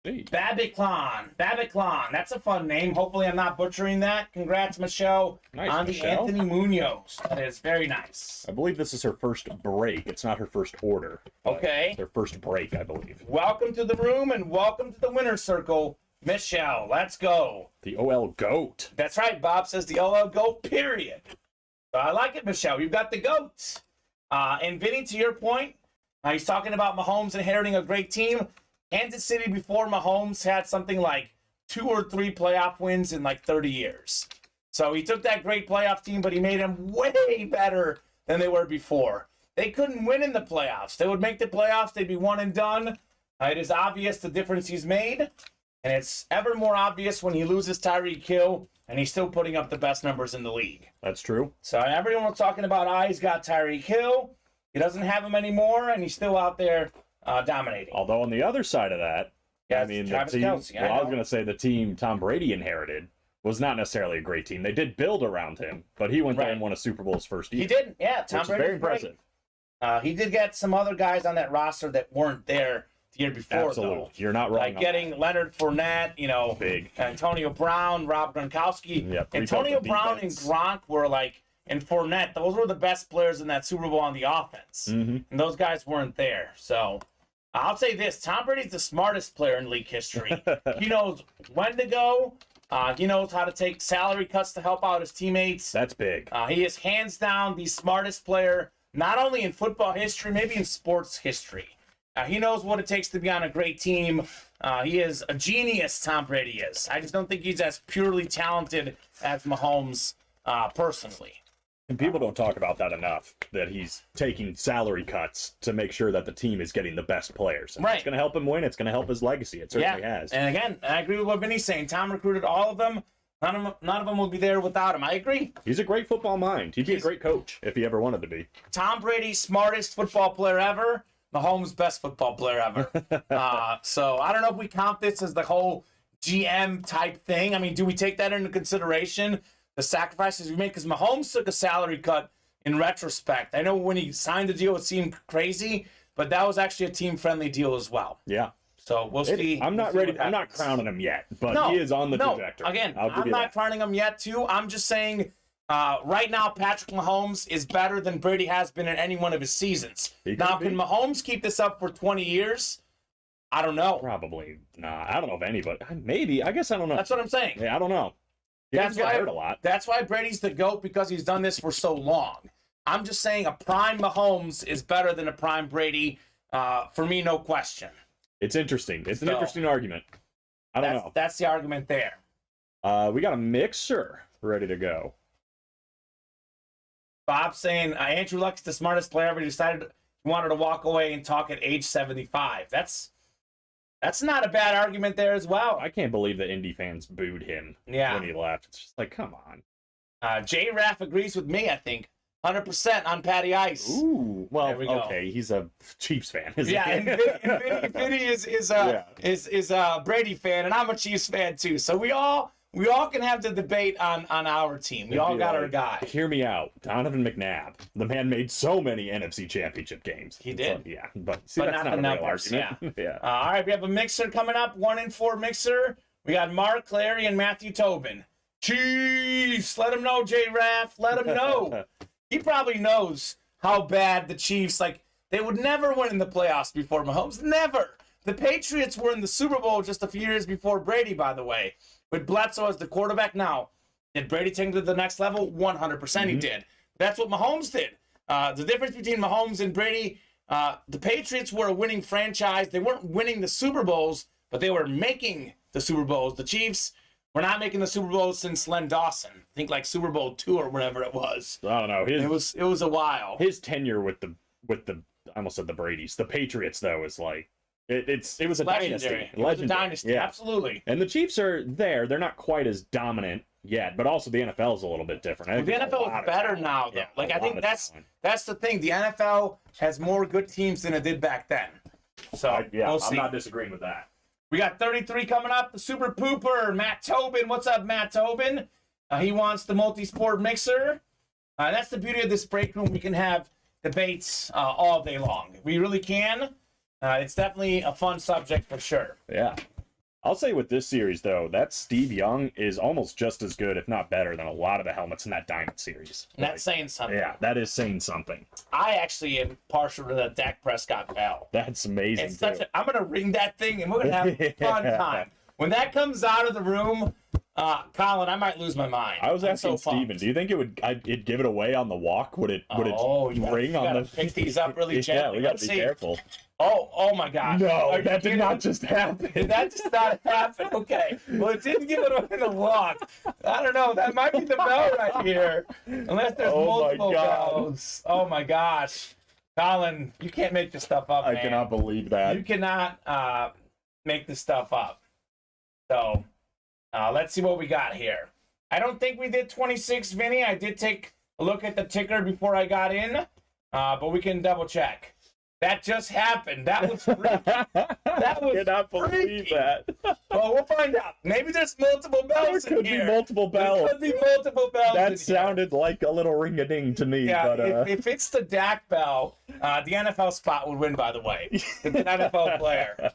Babiclan. That's a fun name. Hopefully I'm not butchering that. Congrats, Michelle, Nice, on Michelle. the Anthony Munoz. That is very nice. I believe this is her first break. It's not her first order. Okay. It's her first break, I believe. Welcome to the room and welcome to the winner's circle, Michelle. Let's go. The OL GOAT. That's right. Bob says the OL GOAT, period. So I like it, Michelle. You've got the GOAT. And Vinny, to your point, he's talking about Mahomes inheriting a great team. Kansas City before Mahomes had something like 2 or 3 playoff wins in 30 years. So he took that great playoff team, but he made them way better than they were before. They couldn't win in the playoffs. They would make the playoffs. They'd be one and done. It is obvious the difference he's made. And it's ever more obvious when he loses Tyreek Hill and he's still putting up the best numbers in the league. That's true. So everyone was talking about, he's got Tyreek Hill. He doesn't have him anymore, and he's still out there dominating. Although on the other side of that, Yeah, I mean, the Travis team, Kelce, I was going to say the team Tom Brady inherited was not necessarily a great team. They did build around him, but he went there and won a Super Bowl his first year. He did, yeah. Tom which is Brady very was great. impressive. He did get some other guys on that roster that weren't there the year before, Absolutely. though. You're not wrong. Like on getting Leonard Fournette, Big. Antonio Brown, Rob Gronkowski. Yep, Antonio rebuilt the Brown and defense. Gronk were and Fournette, those were the best players in that Super Bowl on the offense. Mm-hmm. And those guys weren't there. So I'll say this, Tom Brady's the smartest player in league history. He knows when to go. He knows how to take salary cuts to help out his teammates. That's big. He is hands down the smartest player not only in football history, maybe in sports history. He knows what it takes to be on a great team. He is a genius, Tom Brady is. I just don't think he's as purely talented as Mahomes personally. And people don't talk about that enough, that he's taking salary cuts to make sure that the team is getting the best players. And Right. It's going to help him win. It's going to help his legacy. It certainly has. And again, I agree with what Vinny's saying. Tom recruited all of them. None of them would be there without him. I agree. He's a great football mind. He'd be a great coach if he ever wanted to be. Tom Brady, smartest football player ever. Mahomes, best football player ever. So I don't know if we count this as the whole GM type thing. I mean, do we take that into consideration? The sacrifices we made? Because Mahomes took a salary cut in retrospect. I know when he signed the deal, it seemed crazy, but that was actually a team-friendly deal as well. Yeah. So we'll see. I'm not ready. I'm not crowning him yet, but he is on the trajectory. Again, I'll give I'm you not that. crowning him yet, too. I'm just saying right now, Patrick Mahomes is better than Brady has been in any one of his seasons. Now, can Mahomes keep this up for 20 years? I don't know. Probably not. I don't know if anybody. Maybe. I guess I don't know. That's what I'm saying. Yeah, I don't know. He doesn't get hurt a lot. That's why Brady's the GOAT, because he's done this for so long. I'm just saying a prime Mahomes is better than a prime Brady. For me, no question. It's interesting. It's an interesting argument. I don't know. That's the argument there. We got a mixer ready to go. Bob saying Andrew Luck's the smartest player ever. He decided he wanted to walk away and talk at age 75. That's not a bad argument there as well. I can't believe that Indy fans booed him when he left. It's just like, come on. J-Raff agrees with me, I think. 100% on Patty Ice. Ooh, well, There we go. okay, he's a Chiefs fan, isn't Yeah, he? and Vinny is a Brady fan, and I'm a Chiefs fan too. So we all can have the debate on our team. We all got our guy. Hear me out, Donovan McNabb. The man made so many NFC Championship games. He did. So, yeah, but see, But that's not not the a real numbers, argument. Yeah. All right, we have a mixer coming up. 1-4 mixer. We got Mark Clary and Matthew Tobin. Chiefs, let him know, J-Raff. Let him know. He probably knows how bad the Chiefs, they would never win in the playoffs before Mahomes. Never. The Patriots were in the Super Bowl just a few years before Brady, by the way, with Bledsoe as the quarterback. Now, did Brady take him to the next level? 100% he did. That's what Mahomes did. The difference between Mahomes and Brady, the Patriots were a winning franchise. They weren't winning the Super Bowls, but they were making the Super Bowls. The Chiefs were not making the Super Bowls since Len Dawson. I think like Super Bowl II or whatever it was. I don't know. It was a while. His tenure with the I almost said the Brady's. The Patriots though is like it was a Legendary. dynasty. It was a dynasty, Yeah. absolutely. And the Chiefs are there. They're not quite as dominant yet, but also the NFL is a little bit different. Well, the NFL is better now, though. Yeah, I think that's the thing. The NFL has more good teams than it did back then. So we'll see. I'm not disagreeing with that. We got 33 coming up. The Super Pooper, Matt Tobin. What's up, Matt Tobin? He wants the multi-sport mixer. That's the beauty of this break room. We can have debates all day long. We really can. It's definitely a fun subject for sure. Yeah. I'll say with this series, though, that Steve Young is almost just as good, if not better, than a lot of the helmets in that Diamond series. And that's saying something. Yeah, that is saying something. I actually am partial to the Dak Prescott bell. That's amazing, It's I'm going to ring that thing, and we're going to have a fun time. When that comes out of the room, Colin, I might lose my mind. I was asking Steven, do you think it'd give it away on the walk? Would it ring on the... pick these up really gently. Yeah, we got to be careful. Oh my gosh. No, that did not just happen. That just not happen. Okay. Well, it didn't give it away in the walk. I don't know. That might be the bell right here. Unless there's multiple bells. Oh my gosh. Colin, you can't make this stuff up, man. I cannot believe that. You cannot make this stuff up. So, let's see what we got here. I don't think we did 26, Vinny. I did take a look at the ticker before I got in, but we can double check. That just happened. That was freaky. That was I cannot believe that. Well, we'll find out. Maybe there's multiple bells There could in here. be multiple bells. There could be multiple bells in That sounded like a little ring-a-ding to me. Yeah, but, if it's the Dak bell, the NFL spot would win, by the way. It's an NFL player.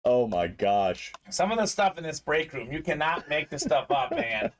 Oh, my gosh. Some of the stuff in this break room, you cannot make this stuff up, man.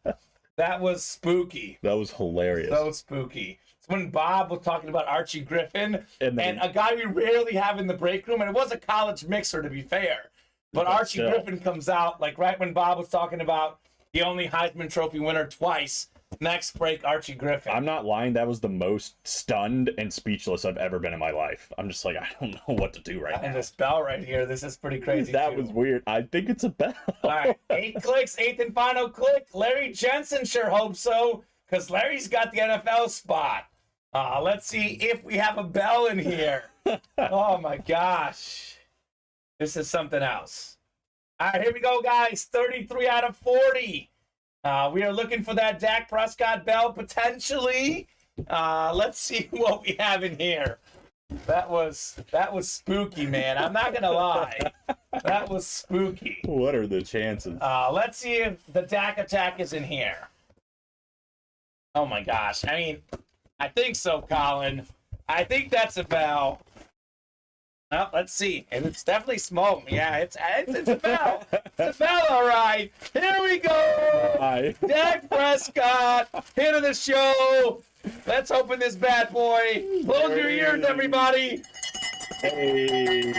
That was spooky. That was hilarious. So spooky. It's when Bob was talking about Archie Griffin and a guy we rarely have in the break room, and it was a college mixer, to be fair. But Archie Griffin comes out, like right when Bob was talking about the only Heisman Trophy winner twice, Next break, Archie Griffin. I'm not lying. That was the most stunned and speechless I've ever been in my life. I'm just like, I don't know what to do right And now. this bell right here, this is pretty crazy. That too. was weird. I think it's a bell. All right, 8 clicks, 8th and final click. Larry Jensen sure hopes so, because Larry's got the NFL spot. Let's see if we have a bell in here. Oh my gosh. This is something else. All right, here we go, guys. 33 out of 40. We are looking for that Dak Prescott bell potentially. Let's see what we have in here. That was spooky, man. I'm not gonna lie. That was spooky. What are the chances? Let's see if the Dak attack is in here. Oh my gosh. I mean, I think so, Colin. I think that's a bell. Well, let's see. And it's definitely smoke. Yeah, it's a bell. It's a bell, all right. Here we go. Hi. Dak Prescott, hit of the show. Let's open this bad boy. Close your ears, everybody. Hey.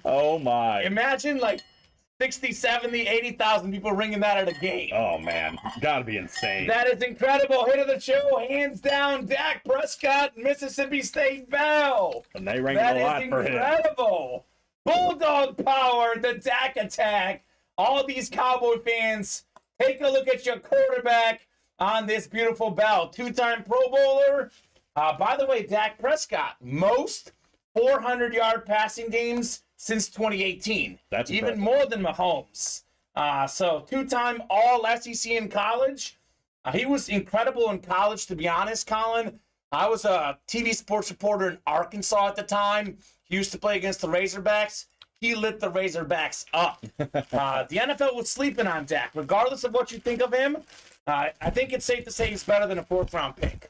Oh my. Imagine like 60, 70, 80,000 people ringing that at a game. Oh man. Gotta be insane. That is incredible. Hit of the show, hands down, Dak Prescott, Mississippi State Bell. And they rang That a lot is for him. incredible. Bulldog power, the Dak attack. All these Cowboy fans, take a look at your quarterback on this beautiful bell. 2-time Pro Bowler. By the way, Dak Prescott, most 400-yard passing games since 2018. That's even impressive. more than Mahomes. So 2-time All-SEC in college. He was incredible in college, to be honest, Colin. I was a TV sports reporter in Arkansas at the time. He used to play against the Razorbacks. He lit the Razorbacks up. The NFL was sleeping on Dak. Regardless of what you think of him, I think it's safe to say he's better than a 4th-round pick.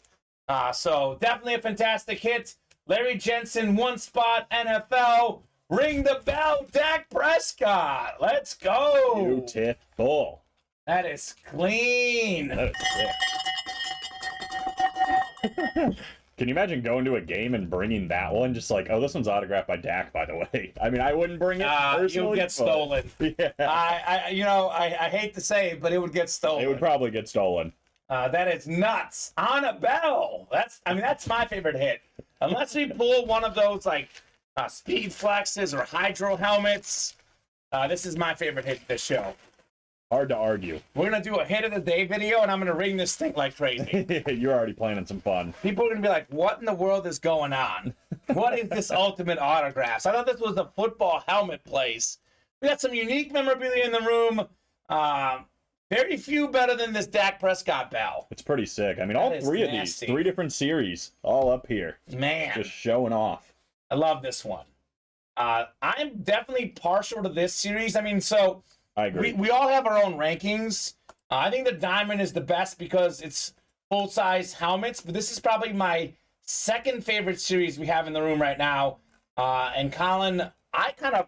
So definitely a fantastic hit. Larry Jensen, 1 spot, NFL. Ring the bell, Dak Prescott. Let's go. Beautiful. That is clean. That is sick. Can you imagine going to a game and bringing that one? Just like, oh, this one's autographed by Dak, by the way. I mean, I wouldn't bring it personally. You'll get stolen. Yeah. I hate to say it, but it would get stolen. It would probably get stolen. That is nuts. On a bell. That's my favorite hit. Unless we pull one of those like speed flexes or hydro helmets. This is my favorite hit of this show. Hard to argue. We're going to do a hit of the day video, and I'm going to ring this thing like crazy. You're already planning some fun. People are going to be like, what in the world is going on? What is this ultimate autographs? I thought this was a football helmet place. We got some unique memorabilia in the room. Very few better than this Dak Prescott bell. It's pretty sick. I mean, all That is 3 of these, nasty. 3 different series, all up here. Man, Just showing off. I love this one. I'm definitely partial to this series. I mean, so I agree. we all have our own rankings. I think the Diamond is the best because it's full-size helmets, but this is probably my 2nd favorite series we have in the room right now. And Colin, I kind of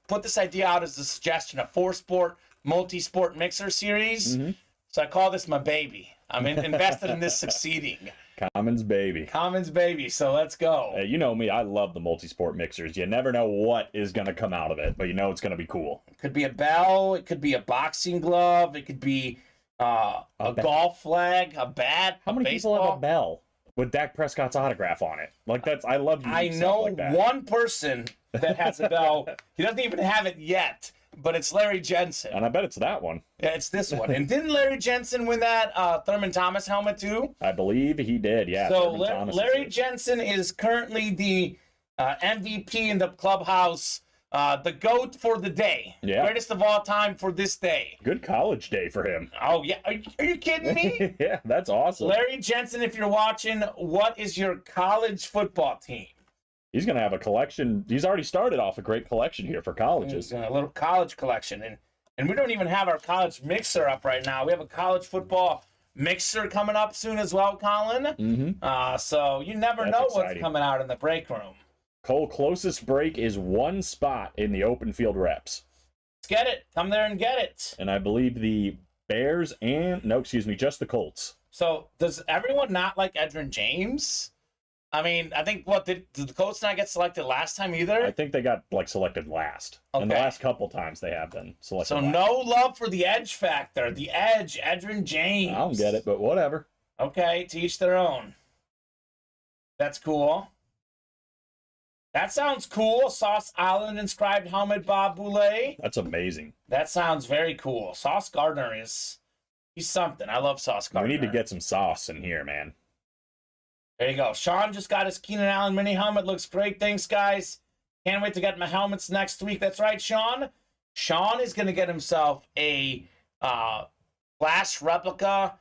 put this idea out as a suggestion, a 4-sport, multi-sport mixer series. Mm-hmm. So I call this my baby. I'm invested in this succeeding. Common's baby. Common's baby, so let's go. You know me, I love the multi-sport mixers. You never know what is going to come out of it, but you know it's going to be cool. It could be a bell, it could be a boxing glove, it could be a golf flag, a bat, How many baseball. people have a bell with Dak Prescott's autograph on it? Like, I love you. I know one person that has a bell. He doesn't even have it yet, but it's Larry Jensen. And I bet it's that one. Yeah, it's this one. And didn't Larry Jensen win that Thurman Thomas helmet too? I believe he did, yeah. So Thurman Thomas Larry did. Jensen is currently the MVP in the clubhouse, the GOAT for the day. Yeah. Greatest of all time for this day. Good college day for him. Oh, yeah. Are you kidding me? Yeah, that's awesome. Larry Jensen, if you're watching, what is your college football team? He's going to have a collection. He's already started off a great collection here for colleges. A little college collection. And we don't even have our college mixer up right now. We have a college football mixer coming up soon as well, Colin. Mm-hmm. So you never That's know exciting. what's coming out in the break room. Cole, closest break is 1 spot in the open field reps. Let's get it. Come there and get it. And I believe the Bears just the Colts. So does everyone not like Edgerrin James? I mean, I think did the Colts not get selected last time either? I think they got selected last. Okay. And the last couple times they have been selected. So last. no love for the edge factor. The edge, Edgerrin James. I don't get it, but whatever. Okay, to each their own. That's cool. That sounds cool. Sauce Allen inscribed helmet, Bob Boulay. That's amazing. That sounds very cool. Sauce Gardner he's something. I love Sauce Gardner. We need to get some sauce in here, man. There you go. Sean just got his Keenan Allen mini helmet. Looks great. Thanks, guys. Can't wait to get my helmets next week. That's right, Sean. Sean is going to get himself a Flash replica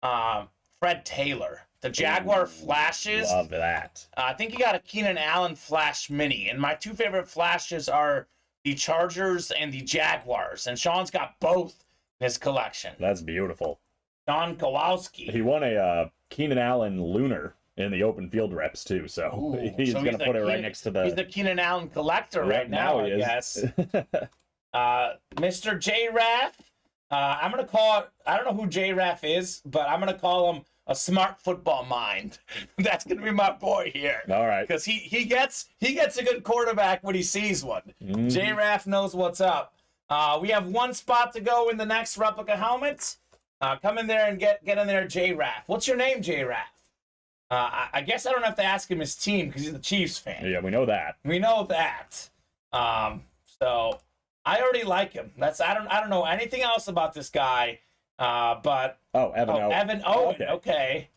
Fred Taylor. The Jaguar Flashes. Love that. I think he got a Keenan Allen Flash mini. And my two favorite Flashes are the Chargers and the Jaguars. And Sean's got both in his collection. That's beautiful. Sean Kowalski. He won a Keenan Allen Lunar in the open field reps, too. So he's going to put it right next to the... He's the Keenan Allen collector right now, I guess. Mr. J-Raff. I'm going to call it... I don't know who J-Raff is, but I'm going to call him a smart football mind. That's going to be my boy here. All right. Because he gets a good quarterback when he sees one. Mm-hmm. J-Raff knows what's up. We have one spot to go in the next replica helmet. Come in there and get in there, J-Raff. What's your name, J-Raff? I guess I don't have to ask him his team because he's a Chiefs fan. Yeah, we know that. We know that. So I already like him. I don't know anything else about this guy. But Evan Owen. Evan Owen. Okay.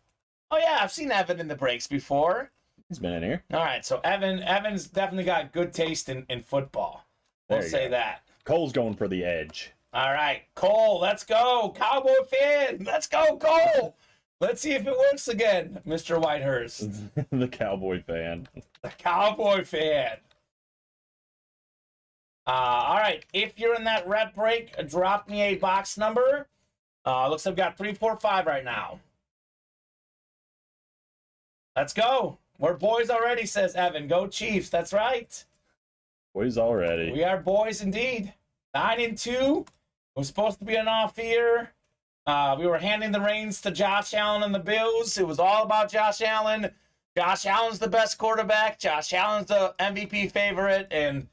Oh yeah, I've seen Evan in the breaks before. He's been in here. All right, so Evan's definitely got good taste in football. We'll say that. Cole's going for the edge. All right, Cole, let's go. Cowboy fan, let's go, Cole. Let's see if it works again, Mr. Whitehurst. The Cowboy fan. The Cowboy fan. All right, if you're in that red break, drop me a box number. Looks like I've got 3, 4, 5 right now. Let's go. We're boys already, says Evan. Go Chiefs. That's right. Boys already. We are boys indeed. 9-2. It was supposed to be an off year. We were handing the reins to Josh Allen and the Bills. It was all about Josh Allen. Josh Allen's the best quarterback. Josh Allen's the MVP favorite. And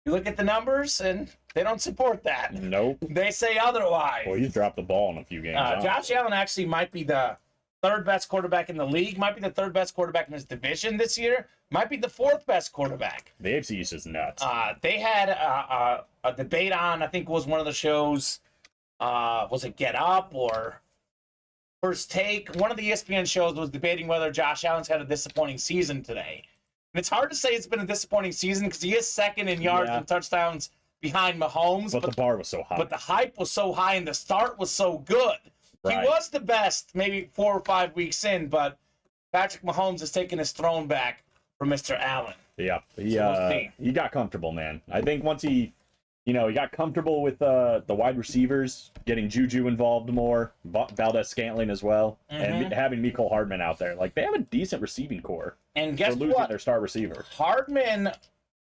you look at the numbers, and they don't support that. Nope. They say otherwise. Well, he's dropped the ball in a few games. Josh Allen actually might be the third best quarterback in the league. Might be the third best quarterback in his division this year. Might be the fourth best quarterback. The AFC East is nuts. They had a debate on, I think it was one of the shows, was it Get Up or First Take? One of the ESPN shows was debating whether Josh Allen's had a disappointing season today. And it's hard to say it's been a disappointing season because he is second in yards and touchdowns behind Mahomes. But the bar was so high. But the hype was so high and the start was so good. Right. He was the best maybe 4 or 5 weeks in, but Patrick Mahomes has taken his throne back from Mr. Allen. Yeah, he got comfortable, man. I think once he got comfortable with the wide receivers, getting Juju involved more, Valdez-Scantling as well, and having Mecole Hardman out there. Like, they have a decent receiving core. And guess for losing what? Their star receiver. Hardman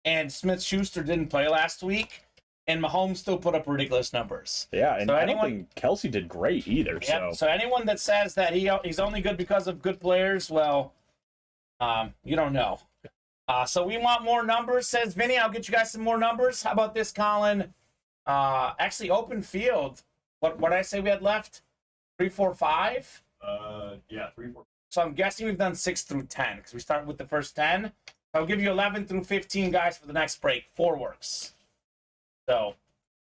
and Smith-Schuster didn't play last week, and Mahomes still put up ridiculous numbers. Yeah, and I don't think Kelsey did great either. Yep, so anyone that says that he's only good because of good players, well, you don't know. So we want more numbers, says Vinny. I'll get you guys some more numbers. How about this, Colin? Actually, open field. What did I say we had left? 3, 4, 5? Yeah, 3, 4. So I'm guessing we've done 6 through 10 because we started with the first 10. I'll give you 11 through 15 guys for the next break. 4 works. So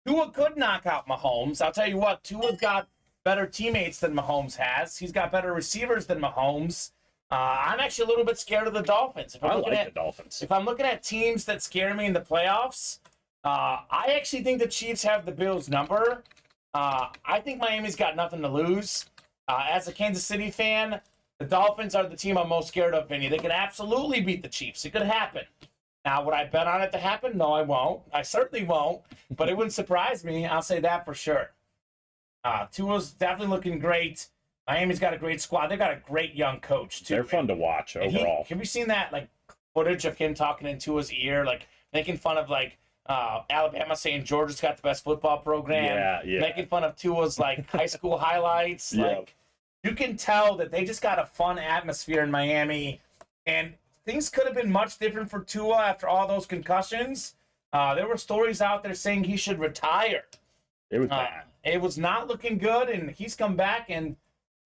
Tua could knock out Mahomes. I'll tell you what, Tua's got better teammates than Mahomes has. He's got better receivers than Mahomes. I'm actually a little bit scared of the Dolphins. I like the Dolphins. If I'm looking at teams that scare me in the playoffs, I actually think the Chiefs have the Bills' number. I think Miami's got nothing to lose. As a Kansas City fan, the Dolphins are the team I'm most scared of, Vinny. They could absolutely beat the Chiefs. It could happen. Now, would I bet on it to happen? No, I won't. I certainly won't, but it wouldn't surprise me. I'll say that for sure. Tua's definitely looking great. Miami's got a great squad. They've got a great young coach, too. They're fun to watch overall. Have you seen that footage of him talking in Tua's ear, making fun of Alabama saying Georgia's got the best football program? Yeah. Making fun of Tua's high school highlights. Yeah. You can tell that they just got a fun atmosphere in Miami. And things could have been much different for Tua after all those concussions. There were stories out there saying he should retire. It was bad. It was not looking good, and he's come back and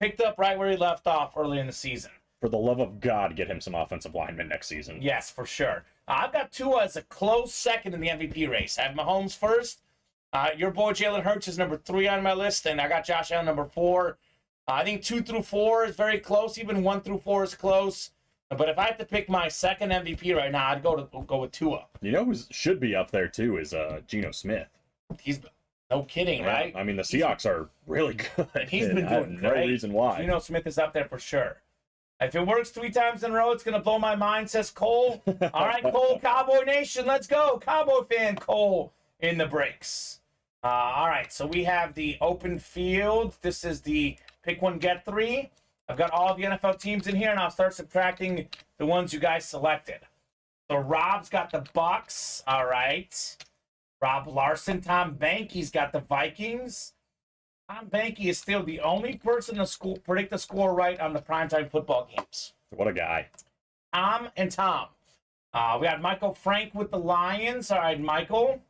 picked up right where he left off early in the season. For the love of God, get him some offensive linemen next season. Yes, for sure. I've got Tua as a close second in the MVP race. I have Mahomes first. Your boy Jalen Hurts is number 3 on my list, and I got Josh Allen number 4. I think 2 through 4 is very close. Even 1 through 4 is close. But if I had to pick my second MVP right now, I'd go with Tua. You know who should be up there too is Geno Smith. He's no kidding, Yeah, right? I mean, the Seahawks are really good. He's been I have doing no great. reason why. Geno Smith is up there for sure. If it works 3 times in a row, it's going to blow my mind, says Cole. All right, Cole, Cowboy Nation, let's go. Cowboy fan Cole in the breaks. All right, so we have the open field. This is the pick 1, get 3. I've got all the NFL teams in here, and I'll start subtracting the ones you guys selected. So Rob's got the Bucks. All right. Rob Larson, Tom Banky's got the Vikings. Tom Banky is still the only person to predict the score right on the primetime football games. What a guy. Tom and Tom. We got Michael Frank with the Lions. All right, Michael.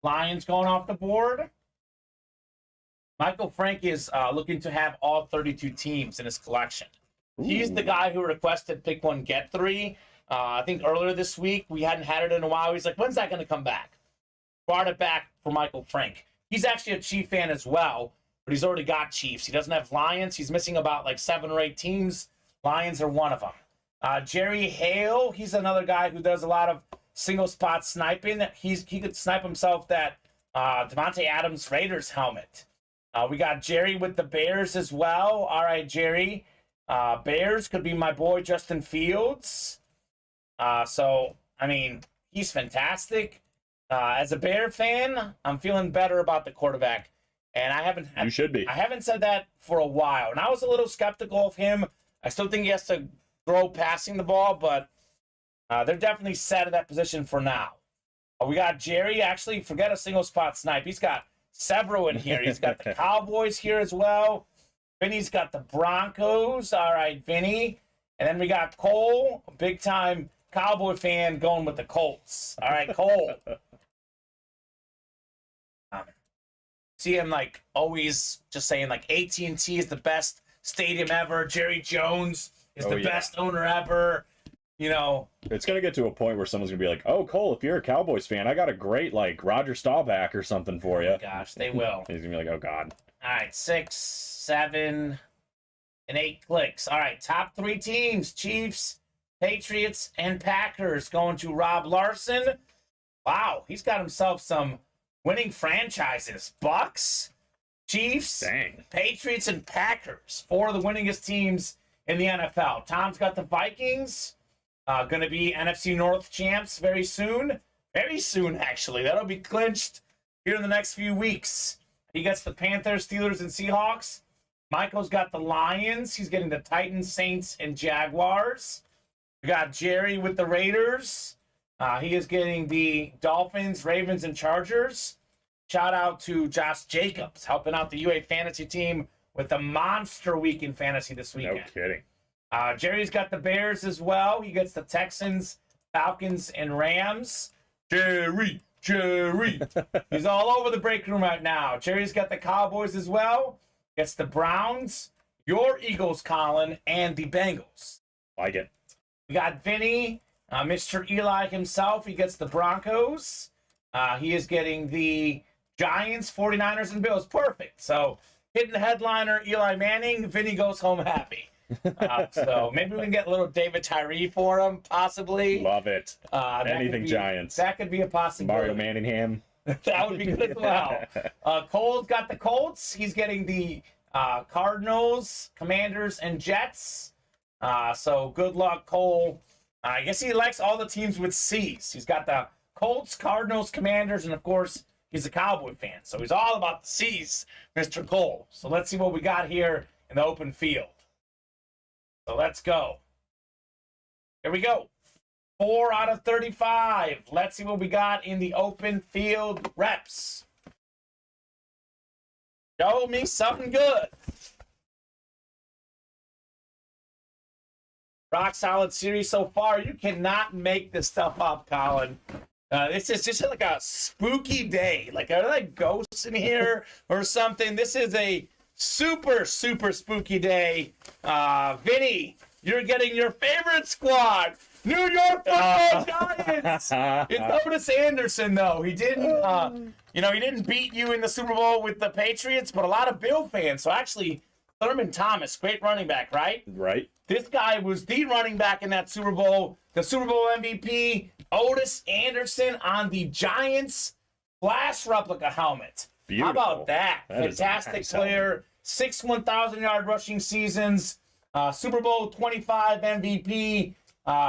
Lions going off the board. Michael Frank is looking to have all 32 teams in his collection. Ooh. He's the guy who requested pick 1, get 3. I think earlier this week, we hadn't had it in a while. He's like, when's that going to come back? Brought it back for Michael Frank. He's actually a Chief fan as well, but he's already got Chiefs. He doesn't have Lions. He's missing about like 7 or 8 teams. Lions are one of them. Jerry Hale, he's another guy who does a lot of single spot sniping. He could snipe himself that Devontae Adams Raiders helmet. We got Jerry with the Bears as well. All right, Jerry. Bears could be my boy Justin Fields. So, I mean, he's fantastic. As a Bear fan, I'm feeling better about the quarterback. And You should be. I haven't said that for a while. And I was a little skeptical of him. I still think he has to grow passing the ball, but they're definitely set at that position for now. We got Jerry. Actually, forget a single spot snipe. He's got several in here. He's got the Cowboys here as well. Vinny's got the Broncos. All right, Vinny. And then we got Cole, a big-time Cowboy fan, going with the Colts. All right, Cole. See him, like, always just saying, like, AT&T is the best stadium ever. Jerry Jones is the best owner ever. You know. It's going to get to a point where someone's going to be like, oh, Cole, if you're a Cowboys fan, I got a great, like, Roger Staubach or something for you. Oh, gosh, they will. He's going to be like, oh, God. All right, 6, 7, and 8 clicks. All right, top 3 teams, Chiefs, Patriots, and Packers, going to Rob Larson. Wow, he's got himself some winning franchises. Bucks, Chiefs, Dang. Patriots, and Packers. 4 of the winningest teams in the NFL. Tom's got the Vikings. Going to be NFC North champs very soon. Very soon, actually. That'll be clinched here in the next few weeks. He gets the Panthers, Steelers, and Seahawks. Michael's got the Lions. He's getting the Titans, Saints, and Jaguars. We got Jerry with the Raiders. He is getting the Dolphins, Ravens, and Chargers. Shout out to Josh Jacobs, helping out the UA Fantasy team with a monster week in fantasy this weekend. No kidding. Jerry's got the Bears as well. He gets the Texans, Falcons, and Rams. Jerry. He's all over the break room right now. Jerry's got the Cowboys as well. Gets the Browns, your Eagles, Colin, and the Bengals. Like it. We got Vinny, Mr. Eli himself. He gets the Broncos. He is getting the Giants, 49ers, and Bills. Perfect. So hitting the headliner, Eli Manning. Vinny goes home happy. So maybe we can get a little David Tyree for him, possibly. Love it. Anything Giants. That could be a possibility. Mario Manningham. That would be good as well. Cole's got the Colts. He's getting the Cardinals, Commanders, and Jets. So good luck, Cole. I guess he likes all the teams with C's. He's got the Colts, Cardinals, Commanders, and of course, he's a Cowboy fan. So he's all about the C's, Mr. Cole. So let's see what we got here in the open field. So let's go. Here we go. 4 out of 35. Let's see what we got in the open field reps. Show me something good. Rock solid series so far. You cannot make this stuff up, Colin. This is just like a spooky day. Like, are there like ghosts in here or something? This is a super, super spooky day. Vinny, you're getting your favorite squad. New York Football Giants. It's Otis Anderson, though. He didn't, he didn't beat you in the Super Bowl with the Patriots, but a lot of Bill fans. So actually, Thurman Thomas, great running back, right? Right. This guy was the running back in that Super Bowl, the Super Bowl MVP, Otis Anderson on the Giants Flash replica helmet. Beautiful. How about that? That Fantastic nice player. helmet. 6 1,000-yard rushing seasons. Super Bowl 25 MVP.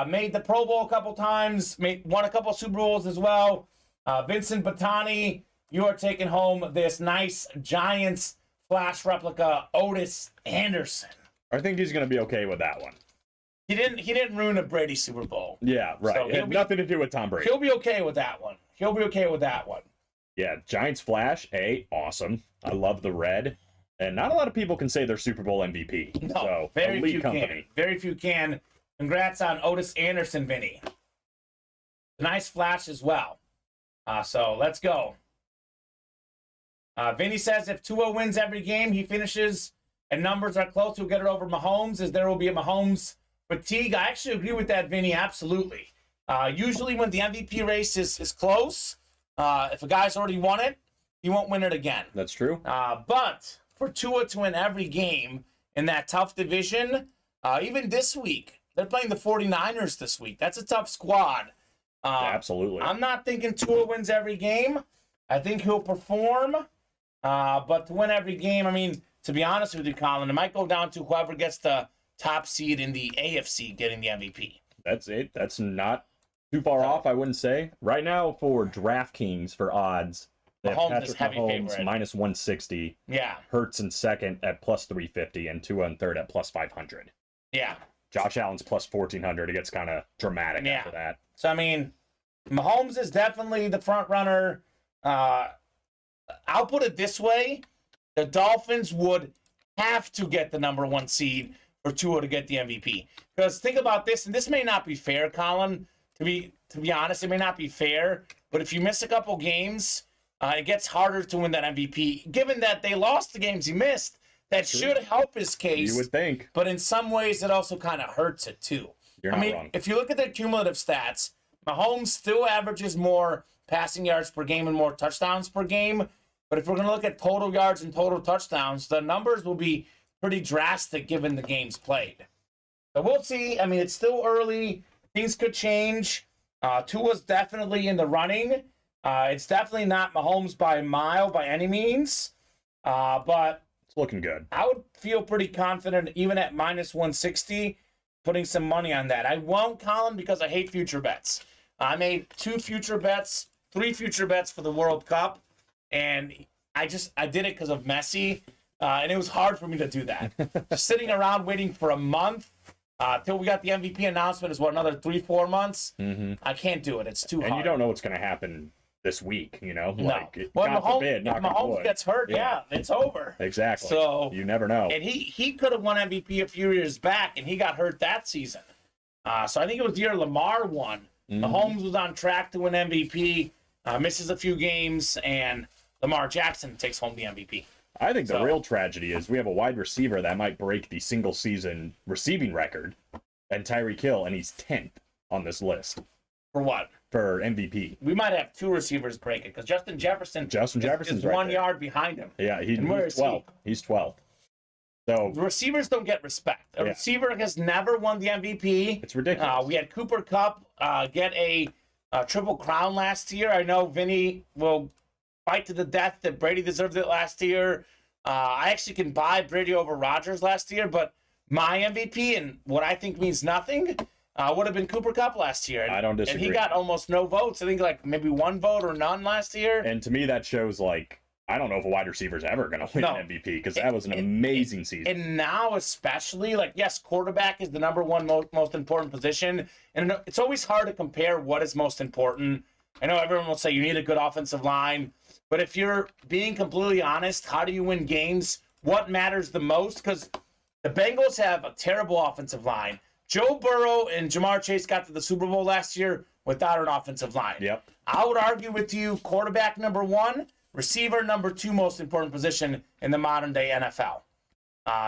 Made the Pro Bowl a couple times. Won a couple Super Bowls as well. Vincent Battani, you are taking home this nice Giants Flash replica Otis Anderson. I think he's going to be okay with that one. He didn't ruin a Brady Super Bowl. Yeah, right. So It had nothing to do with Tom Brady. He'll be okay with that one. Yeah, Giants Flash, awesome. I love the red. And not a lot of people can say they're Super Bowl MVP. No, So, very elite few company. can. Very few can. Congrats on Otis Anderson, Vinny. Nice flash as well. So let's go. Vinny says if Tua wins every game, he finishes and numbers are close, he'll get it over Mahomes, as there will be a Mahomes fatigue. I actually agree with that, Vinny, absolutely. Usually when the MVP race is close, if a guy's already won it, he won't win it again. That's true. But for Tua to win every game in that tough division, even this week, they're playing the 49ers this week. That's a tough squad. Absolutely. I'm not thinking Tua wins every game. I think he'll perform. But to win every game, I mean, to be honest with you, Colin, it might go down to whoever gets the top seed in the AFC getting the MVP. That's it. That's not too far off, I wouldn't say. Right now, for DraftKings, for odds, they have Mahomes is Patrick heavy Mahomes favorite. minus 160, Yeah, Hurts in second at plus 350, and Tua in third at plus 500. yeah. Josh Allen's plus 1,400. It gets kind of dramatic Yeah. after that. So, I mean, Mahomes is definitely the front runner. I'll put it this way. The Dolphins would have to get the number one seed for Tua to get the MVP. Because think about this, and this may not be fair, Colin. To be honest, it may not be fair. But if you miss a couple games, it gets harder to win that MVP. Given that they lost the games he missed, that should help his case. You would think. But in some ways, it also kind of hurts it too. You're not wrong. If you look at their cumulative stats, Mahomes still averages more passing yards per game and more touchdowns per game. But if we're going to look at total yards and total touchdowns, the numbers will be pretty drastic given the games played. So we'll see. I mean, it's still early. Things could change. Tua's definitely in the running. It's definitely not Mahomes by a mile by any means. But It's looking good. I would feel pretty confident, even at minus 160, putting some money on that. I won't, Colin, because I hate future bets. I made 3 future bets for the World Cup, and I did it because of Messi, and it was hard for me to do that. Just sitting around waiting for a month till we got the MVP announcement is another 3-4 months. Mm-hmm. I can't do it. It's too hard. And you don't know what's going to happen this week, No. Like, Well, God forbid, if knock on Mahomes wood. gets hurt, yeah, it's over. Exactly. So you never know. And he could have won MVP a few years back, and he got hurt that season. So I think it was the year Lamar won. Mahomes was on track to win MVP, misses a few games, and Lamar Jackson takes home the MVP. I think the real tragedy is we have a wide receiver that might break the single-season receiving record, and Tyreek Hill, and he's 10th on this list For what? for MVP. We might have 2 receivers break it, because Justin Jefferson's Jefferson's is right 1 there. yard behind him. Yeah, And where he's is he? 12th. He's 12th. So The receivers don't get respect. A Yeah. receiver has never won the MVP. it's ridiculous. We had Cooper Kupp get a triple crown last year. I know Vinny will fight to the death that Brady deserved it last year. I actually can buy Brady over Rodgers last year, but my MVP, and what I think means nothing, would have been Cooper Kupp last year. I don't And disagree. he got almost no votes. I think like maybe 1 vote or none last year. And to me, that shows like I don't know if a wide receiver is ever going to win No. an MVP because that was an amazing season. And now, especially, like, yes, quarterback is the number one most important position. And it's always hard to compare what is most important. I know everyone will say you need a good offensive line. But if you're being completely honest, how do you win games? What matters the most? Because the Bengals have a terrible offensive line. Joe Burrow and Jamar Chase got to the Super Bowl last year without an offensive line. Yep. I would argue with you, quarterback number 1, receiver number 2 most important position in the modern day NFL.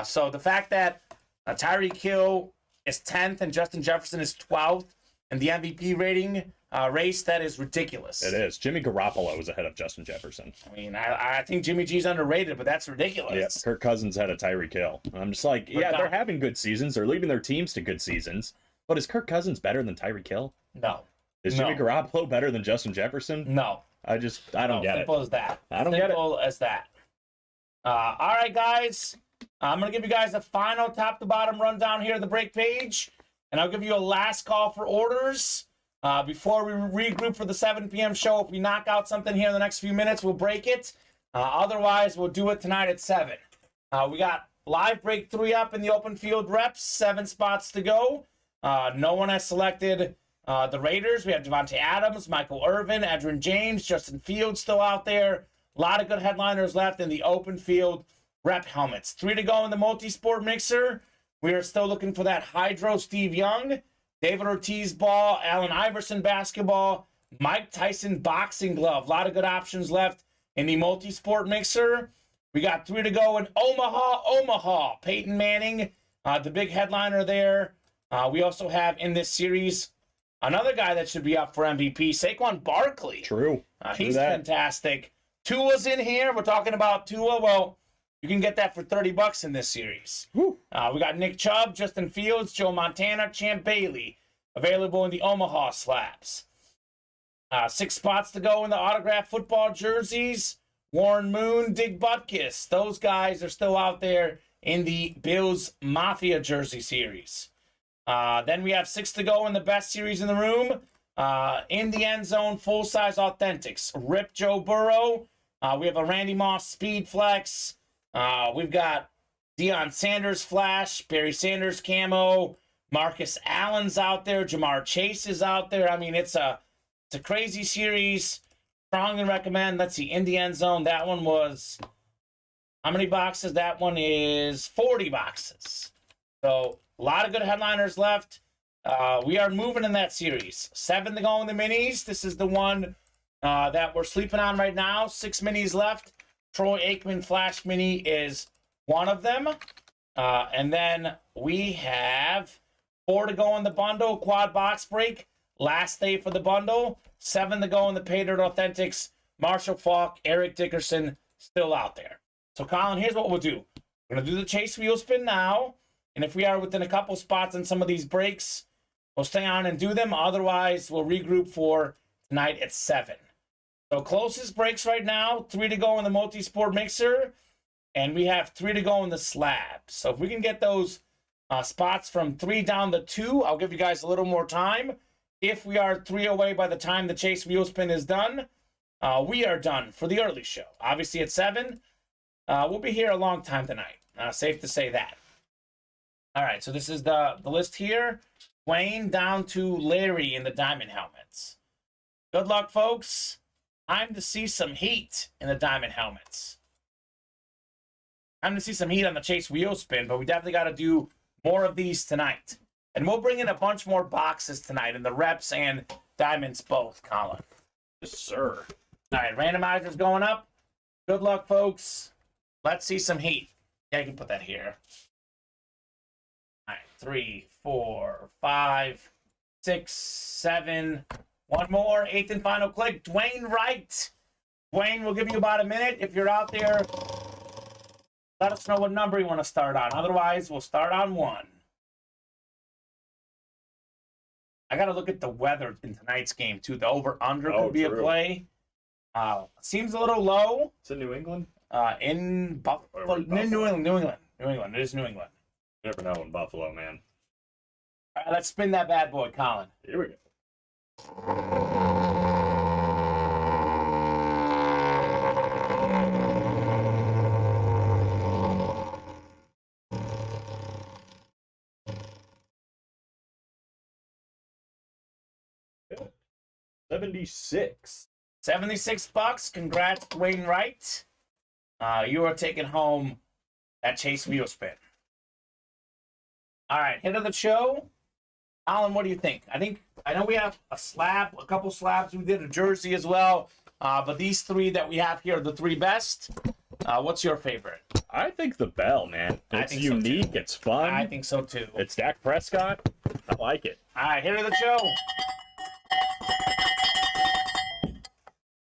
So the fact that Tyreek Hill is 10th and Justin Jefferson is 12th in the MVP rating race, that is ridiculous. It is. Jimmy Garoppolo is ahead of Justin Jefferson. I mean, I think Jimmy G's underrated, but that's ridiculous. Yeah, Kirk Cousins had a Tyreek Hill. I'm just like, they're having good seasons. They're leading their teams to good seasons. But is Kirk Cousins better than Tyreek Hill? No. Is Jimmy Garoppolo better than Justin Jefferson? No. I don't get it. Simple as that. I don't get it. Simple as that. All right, guys. I'm going to give you guys a final top-to-bottom rundown here of the break page. And I'll give you a last call for orders. Before we regroup for the 7 p.m. show, if we knock out something here in the next few minutes, we'll break it. Otherwise, we'll do it tonight at 7. We got live break 3 up in the open field reps, 7 spots to go. No one has selected the Raiders. We have Devontae Adams, Michael Irvin, Edgerrin James, Justin Fields still out there. A lot of good headliners left in the open field rep helmets. 3 to go in the multi-sport mixer. We are still looking for that Hydro Steve Young, David Ortiz ball, Allen Iverson basketball, Mike Tyson boxing glove. A lot of good options left in the multi-sport mixer. We got 3 to go in Omaha. Peyton Manning, the big headliner there. We also have in this series another guy that should be up for MVP, Saquon Barkley. True. He's fantastic. Tua's in here. We're talking about Tua. Well, you can get that for $30 in this series. We got Nick Chubb, Justin Fields, Joe Montana, Champ Bailey, available in the Omaha slabs. 6 spots to go in the autographed football jerseys. Warren Moon, Dig Butkus. Those guys are still out there in the Bills Mafia jersey series. Then we have 6 to go in the best series in the room. In the end zone, full-size authentics. Rip Joe Burrow. We have a Randy Moss Speed Flex. We've got Deion Sanders Flash, Barry Sanders Camo, Marcus Allen's out there, Jamar Chase is out there. I mean, it's a crazy series. Strongly recommend. Let's see, in the end zone, that one was, how many boxes? That one is 40 boxes. So, a lot of good headliners left. We are moving in that series. 7 to go in the minis. This is the one that we're sleeping on right now. 6 minis left. Troy Aikman Flash Mini is one of them. And then we have 4 to go in the bundle, quad box break. Last day for the bundle. 7 to go in the Pay Dirt Authentics. Marshall Faulk, Eric Dickerson, still out there. So, Colin, here's what we'll do. We're going to do the chase wheel spin now. And if we are within a couple spots on some of these breaks, we'll stay on and do them. Otherwise, we'll regroup for tonight at 7. So closest breaks right now, 3 to go in the multi-sport mixer, and we have 3 to go in the slab. So if we can get those spots from 3 down to 2, I'll give you guys a little more time. If we are 3 away by the time the chase wheel spin is done, we are done for the early show. Obviously at 7, we'll be here a long time tonight. Safe to say that. All right, so this is the list here. Wayne down to Larry in the diamond helmets. Good luck, folks. Time to see some heat in the diamond helmets. Time to see some heat on the chase wheel spin, but we definitely got to do more of these tonight. And we'll bring in a bunch more boxes tonight in the reps and diamonds both, Colin. Yes, sir. All right, randomizer's going up. Good luck, folks. Let's see some heat. Yeah, you can put that here. All right, 3, 4, 5, 6, 7. One more, 8th and final click. Dwayne Wright. Dwayne, we'll give you about a minute. If you're out there, let us know what number you want to start on. Otherwise, we'll start on 1. I got to look at the weather in tonight's game, too. The over-under could be a play. Seems a little low. It's in New England? In Buffalo. New England. It is New England. You never know in Buffalo, man. All right, let's spin that bad boy, Colin. Here we go. $76. $76. Congrats, Dwayne Wright. You are taking home that chase wheel spin. All right, hit of the show. Alan, what do you think? I know we have a couple slabs. We did a jersey as well. But these three that we have here are the three best. What's your favorite? I think the bell, man. It's unique. It's fun. I think so too. It's Dak Prescott. I like it. All right, here to the show.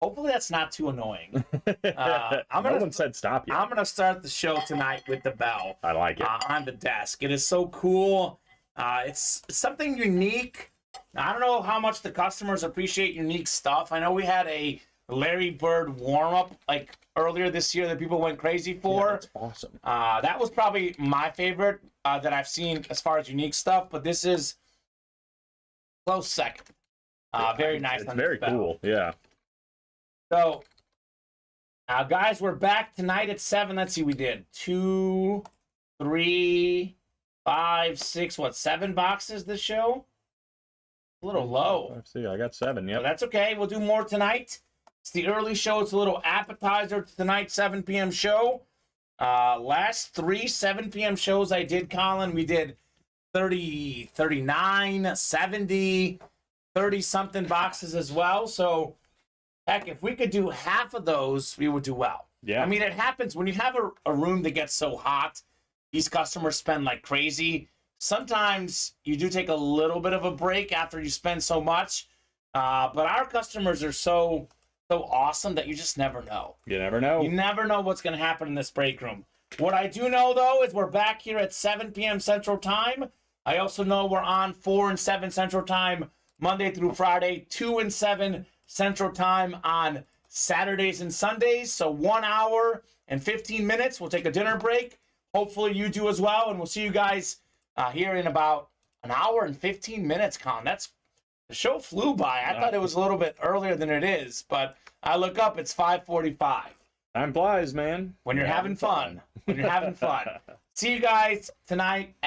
Hopefully that's not too annoying. No one said stop yet. I'm gonna start the show tonight with the bell. I like it. On the desk. It is so cool. It's something unique. I don't know how much the customers appreciate unique stuff. I know we had a Larry Bird warm-up like earlier this year that people went crazy for. Yeah, that's awesome. That was probably my favorite that I've seen as far as unique stuff, but this is close second. Very nice. It's very cool. Yeah. So, guys, we're back tonight at 7. Let's see, we did 2, 3, 5, 6, 7 boxes this show? A little low. Let's see, I got 7, yeah. But that's okay. We'll do more tonight. It's the early show. It's a little appetizer to tonight's 7 p.m. show. Last 3 7 p.m. shows I did, Colin, we did 30, 39, 70, 30-something boxes as well. So, heck, if we could do half of those, we would do well. Yeah. I mean, it happens when you have a room that gets so hot, these customers spend like crazy. Sometimes you do take a little bit of a break after you spend so much. But our customers are so awesome that you just never know. You never know. You never know what's going to happen in this break room. What I do know, though, is we're back here at 7 p.m. Central Time. I also know we're on 4 and 7 Central Time, Monday through Friday, 2 and 7 Central Time on Saturdays and Sundays. So 1 hour and 15 minutes. We'll take a dinner break. Hopefully you do as well. And we'll see you guys here in about an hour and 15 minutes, Colin. The show flew by. I thought it was a little bit earlier than it is, but I look up, it's 5:45. Time flies, man. When you're having fun. When you're having fun. See you guys tonight.